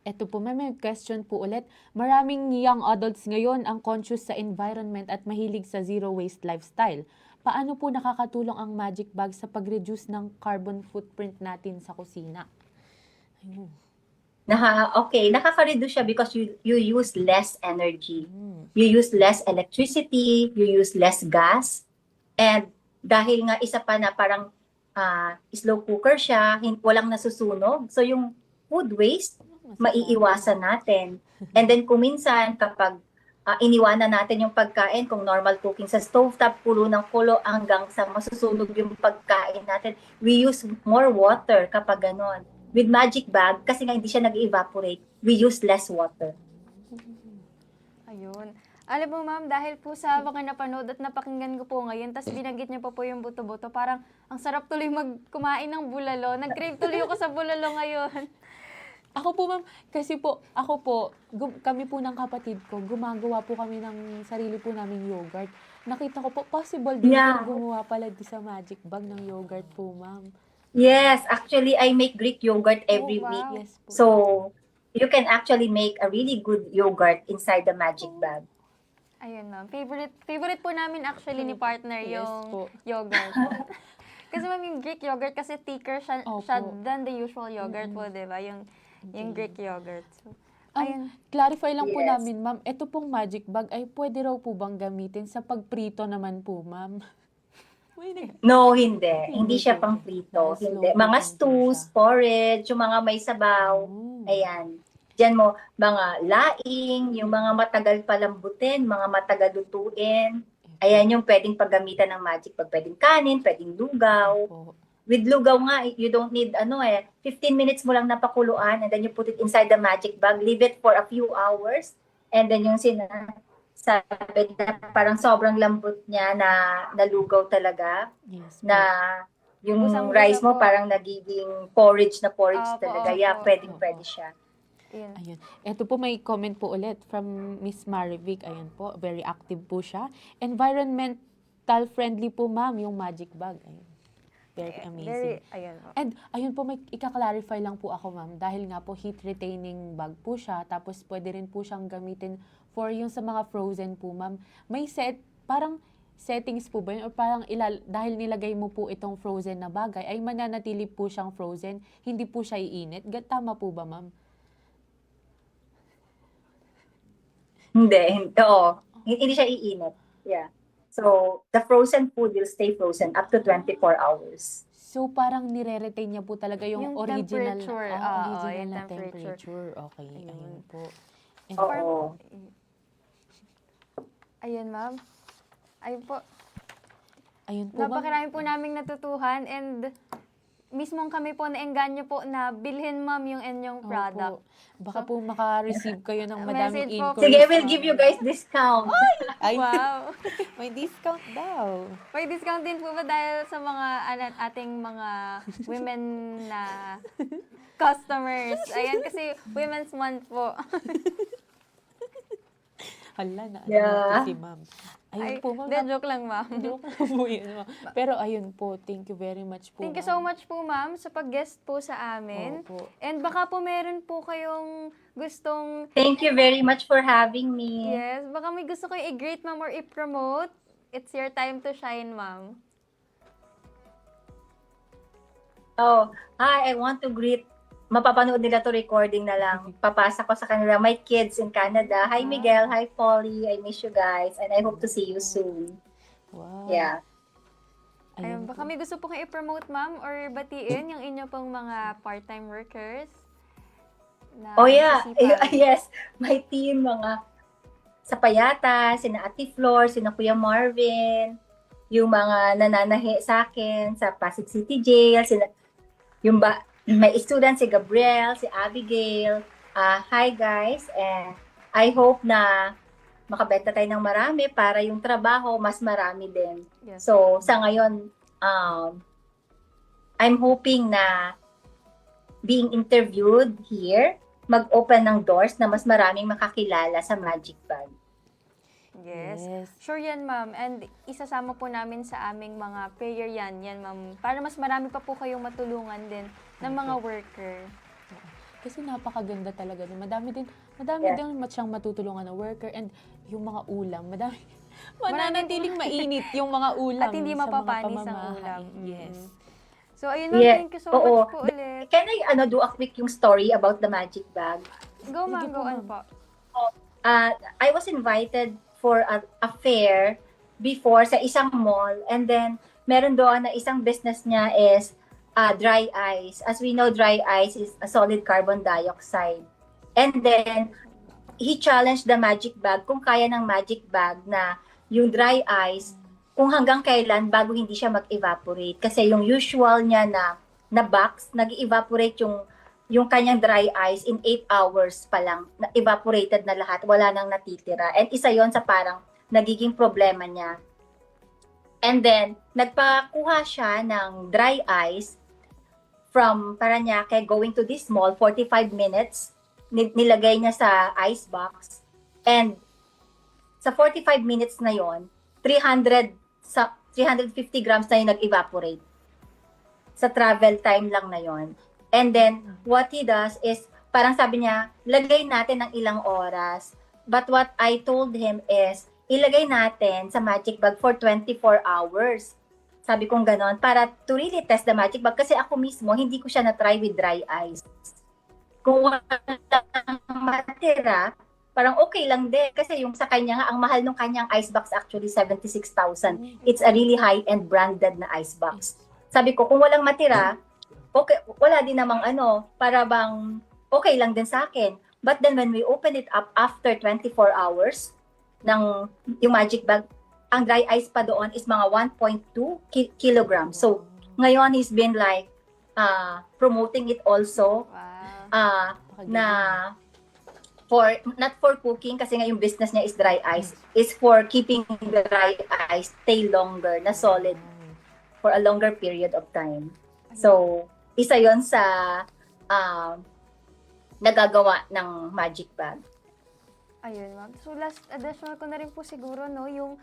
Eto po, may question po ulit. Maraming young adults ngayon ang conscious sa environment at mahilig sa zero waste lifestyle. Paano po nakakatulong ang magic bag sa pag-reduce ng carbon footprint natin sa kusina? Ayun. Nakaka-reduce siya because you use less energy. Mm. You use less electricity, you use less gas. And dahil nga isa pa na parang slow cooker siya, walang nasusunog. So yung food waste, maiiwasan natin. And then kung minsan kapag iniwanan natin yung pagkain, kung normal cooking sa stovetop, kulo ng kulo hanggang sa masusunog yung pagkain natin, we use more water kapag ganon. With Magic Bag, kasi nga hindi siya nag-evaporate, we use less water. Ayun. Alam mo ma'am, dahil po sa mga napanood at napakinggan ko po ngayon, tas binanggit niyo pa po yung buto-buto, parang ang sarap tuloy kumain ng bulalo. Nag-crave tuloy ako sa bulalo ngayon. Ako po, ma'am, kasi po, kami po ng kapatid ko, gumagawa po kami ng sarili po naming yogurt. Nakita ko po, possible din Yeah. po gumawa pala sa Magic Bag ng yogurt po, ma'am. Yes, actually, I make Greek yogurt every wow. week. Yes po. So, you can actually make a really good yogurt inside the Magic Bag. Ayun ma'am. Favorite po namin actually ni partner Yes yung po. yogurt. Kasi ma'am, yung Greek yogurt kasi thicker siya Opo. than the usual yogurt po, di ba? Yung Greek yogurt. So, ayun. Clarify lang po Yes. namin, ma'am, ito pong Magic Bag ay pwede raw po bang gamitin sa pagprito naman po, ma'am? No, hindi. Hindi siya po. pang prito. Slow Hindi. cooking Mga po stews, siya. porridge, yung mga may sabaw. Oh. Ayan. Diyan mo, mga laing, yung mga matagal palambutin, mga matagal lutuin. Ayan yung pwedeng paggamitan ng Magic Bag. Pwedeng kanin, pwedeng lugaw. Po. With lugaw nga, you don't need 15 minutes mo lang napakuluan and then you put it inside the Magic Bag, leave it for a few hours and then yung sinasabi na parang sobrang lambot niya na lugaw talaga, Yes po. na yung Busang-busa rice mo po. parang nagiging porridge Opo, talaga. Yeah, opo. pwede siya. Ayun. Ayun. Ito po may comment po ulit from Miss Marivic. Ayun po, very active po siya. Environmental friendly po, ma'am, yung Magic Bag. Ayun. Very amazing. Ayun po. And ayun po, may ika-clarify lang po ako, ma'am, dahil nga po heat-retaining bag po siya, tapos pwede rin po siyang gamitin for yung sa mga frozen po, ma'am. May parang settings po ba yun? Or parang dahil nilagay mo po itong frozen na bagay, ay mananatili po siyang frozen, hindi po siya iinit. Tama po ba, ma'am? Hindi. Oo. Hindi siya iinit. Yeah. So, the frozen food will stay frozen up to 24 hours. So, parang nire-retain niya po talaga yung Yung original, temperature. original Yung na temperature. temperature. Okay, ayun po. And, Oo. Ayun ma'am. Ayun po. ayun po, ma'am. Napakarami po naming natutuhan and mismong kami po naengganyo po na bilhin ma'am yung inyong Opo. product. Baka po maka-receive kayo ng madaming Message po. inquiries. Sige, we'll give you guys discount. Ay, Wow. may discount daw. May discount din po ba dahil sa mga ating mga women na customers? Ayan kasi Women's Month po. Hala na, Yeah. si ma'am. Ayun Ay, po, ma'am. hindi, joke lang ma'am. Joke lang po yun, ma'am. Pero ayun po, thank you very much po, Thank you so much po ma'am sa pag-guest po sa amin. Opo. And baka po meron po kayong gustong, Thank you very much for having me. yes, baka may gusto kayo i-greet ma'am or i-promote. It's your time to shine ma'am. Oh, hi, I want to greet. Mapapanood nila to recording na lang. Papasa ko sa kanila. My kids in Canada. Hi, Miguel. Hi, Polly. I miss you guys. And I hope to see you soon. Wow. Yeah. Ayun, baka may gusto po kayo i-promote ma'am or batiin yung inyo pong mga part-time workers. Na Oh, yeah. nagsisipag. Yes. My team, mga sa Payata, sina Ate Flor, sina Kuya Marvin, yung mga nananahi sa akin sa Pasig City Jail, may student si Gabriel, si Abigail. Hi guys, and I hope na makabenta tayo ng marami para yung trabaho mas marami din. Yes. So, sa ngayon, I'm hoping na being interviewed here, mag-open ng doors na mas maraming makakilala sa Magic Bag. Yes. Yes. Sure yan, ma'am. And isasama po namin sa aming mga prayer yan, ma'am. Para mas marami pa po kayong matulungan din ng mga worker. Kasi napakaganda talaga. Madami Yeah. din siyang matutulungan na worker and yung mga ulam. Mananatiling mainit yung mga ulam. At hindi sa mga mapapanis ang pamamahay. ulam. Yes. So, ayun ma'am, Yeah, thank you so oo. much po ulit. Can I do a quick yung story about the magic bag? Go ma'am, Sige go po, on ma'am. po. I was invited for a fair before sa isang mall, and then meron doon na isang business niya is dry ice. As we know, dry ice is a solid carbon dioxide. And then he challenged the magic bag kung kaya ng magic bag na yung dry ice kung hanggang kailan bago hindi siya mag-evaporate. Kasi yung usual niya na box, nag-evaporate yung kanyang dry ice in 8 hours pa lang, na evaporated na lahat, wala nang natitira. And isa yon sa parang nagiging problema niya. And then, nagpakuha siya ng dry ice from Parañaque going to this mall, 45 minutes, nilagay niya sa ice box. And sa 45 minutes na yon, 350 grams na yung nag-evaporate. Sa travel time lang na yon. And then, what he does is, parang sabi niya, lagay natin ng ilang oras. But what I told him is, ilagay natin sa magic bag for 24 hours. Sabi kong ganon, para to really test the magic bag. Kasi ako mismo, hindi ko siya na-try with dry ice. Kung walang matira, parang okay lang din. Kasi yung sa kanya nga, ang mahal ng kanyang ice box actually 76,000. It's a really high-end branded na ice box. Sabi ko, kung walang matira, okay, wala din namang para bang okay lang din sa akin. But then when we open it up after 24 hours, yung magic bag, ang dry ice pa doon is mga 1.2 kilograms. So, ngayon he's been like promoting it also Wow. na not for cooking kasi nga yung business niya is dry ice, is for keeping the dry ice stay longer, na solid for a longer period of time. So, isa yon sa nagagawa ng magic bag. Ayun ma'am. So, last additional ko na rin po siguro, no, yung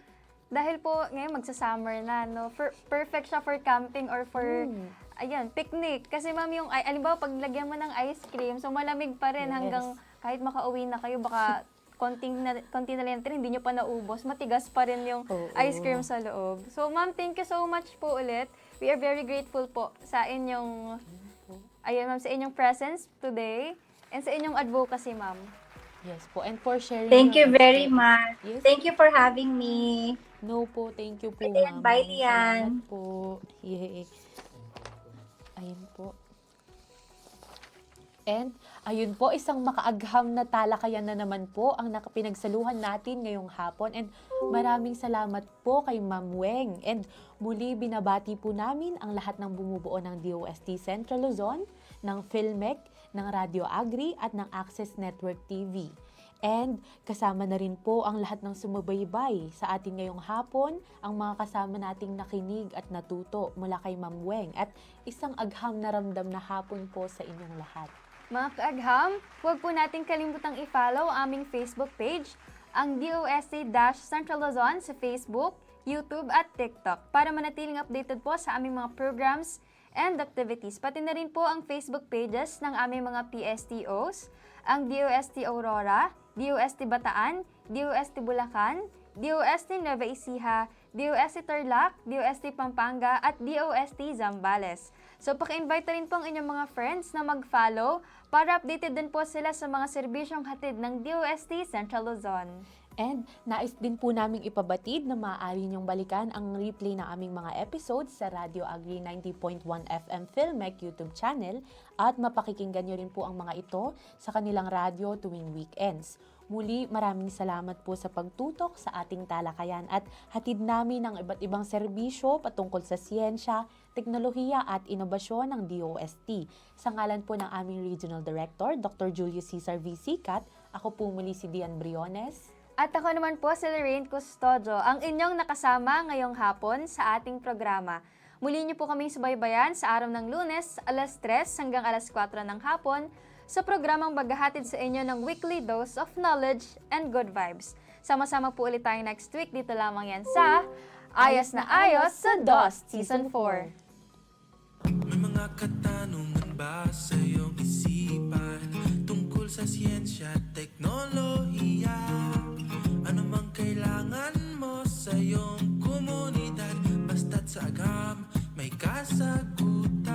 dahil po ngayon magsa-summer na, no, perfect siya for camping or for ayan, picnic. Kasi ma'am, yung, alimbawa, pag lagyan mo ng ice cream, so malamig pa rin hanggang kahit makauwi na kayo, baka konti na lang natin, hindi nyo pa naubos, matigas pa rin yung ice cream sa loob. So ma'am, thank you so much po ulit. We are very grateful po sa inyong, ayun ma'am, sa inyong presence today and sa inyong advocacy, ma'am. Yes po, and for sharing Thank you your very expertise. much. Yes. Thank you for having me. No po, thank you po, Ayan, ma'am. bye, Maraming Lian. salamat po. Yay. Ayun po. And, ayun po, isang makaagham na talakayan na naman po ang pinagsaluhan natin ngayong hapon. And maraming salamat po kay Ma'am Weng. And muli binabati po namin ang lahat ng bumubuo ng DOST Central Luzon, ng PhilMec, ng Radio Agri at ng Access Network TV. And kasama na rin po ang lahat ng sumubaybay sa atin ngayong hapon, ang mga kasama nating nakinig at natuto mula kay Ma'am Weng, at isang agham na ramdam na hapon po sa inyong lahat. Mga kaagham, huwag po natin kalimutang i-follow ang aming Facebook page, ang DOST-Central Luzon sa Facebook, YouTube at TikTok para manatiling updated po sa aming mga programs and activities. Pati na rin po ang Facebook pages ng aming mga PSTOs, ang DOST Aurora, DOST Bataan, DOST Bulacan, DOST Nueva Ecija, DOST Tarlac, DOST Pampanga at DOST Zambales. So paki-invite rin po ang inyong mga friends na mag-follow para updated din po sila sa mga serbisyong hatid ng DOST Central Luzon. And nais din po naming ipabatid na maaari niyong balikan ang replay ng aming mga episodes sa Radio Agri 90.1 FM PhilMec YouTube channel at mapakikinggan niyo rin po ang mga ito sa kanilang radyo tuwing weekends. Muli, maraming salamat po sa pagtutok sa ating talakayan at hatid namin ang iba't ibang serbisyo patungkol sa siyensya, teknolohiya at inobasyon ng DOST. Sa ngalan po ng aming Regional Director, Dr. Julius Cesar V. Sicat, ako po muli si Dian Briones. At ako naman po si Lorraine Custodio, ang inyong nakasama ngayong hapon sa ating programa. Muli niyo po kaming subaybayan sa araw ng Lunes, alas 3 hanggang alas 4 ng hapon sa programang maghahatid sa inyo ng weekly dose of knowledge and good vibes. Sama-sama po ulit tayo next week, dito lamang yan sa Ayos na Ayos sa DOST Season 4. May mga katanungan ba sa iyong isipan tungkol sa siyensya, teknolohiya? Ano mang kailangan mo sa iyong komunidad, basta't sa agam may kasagutan.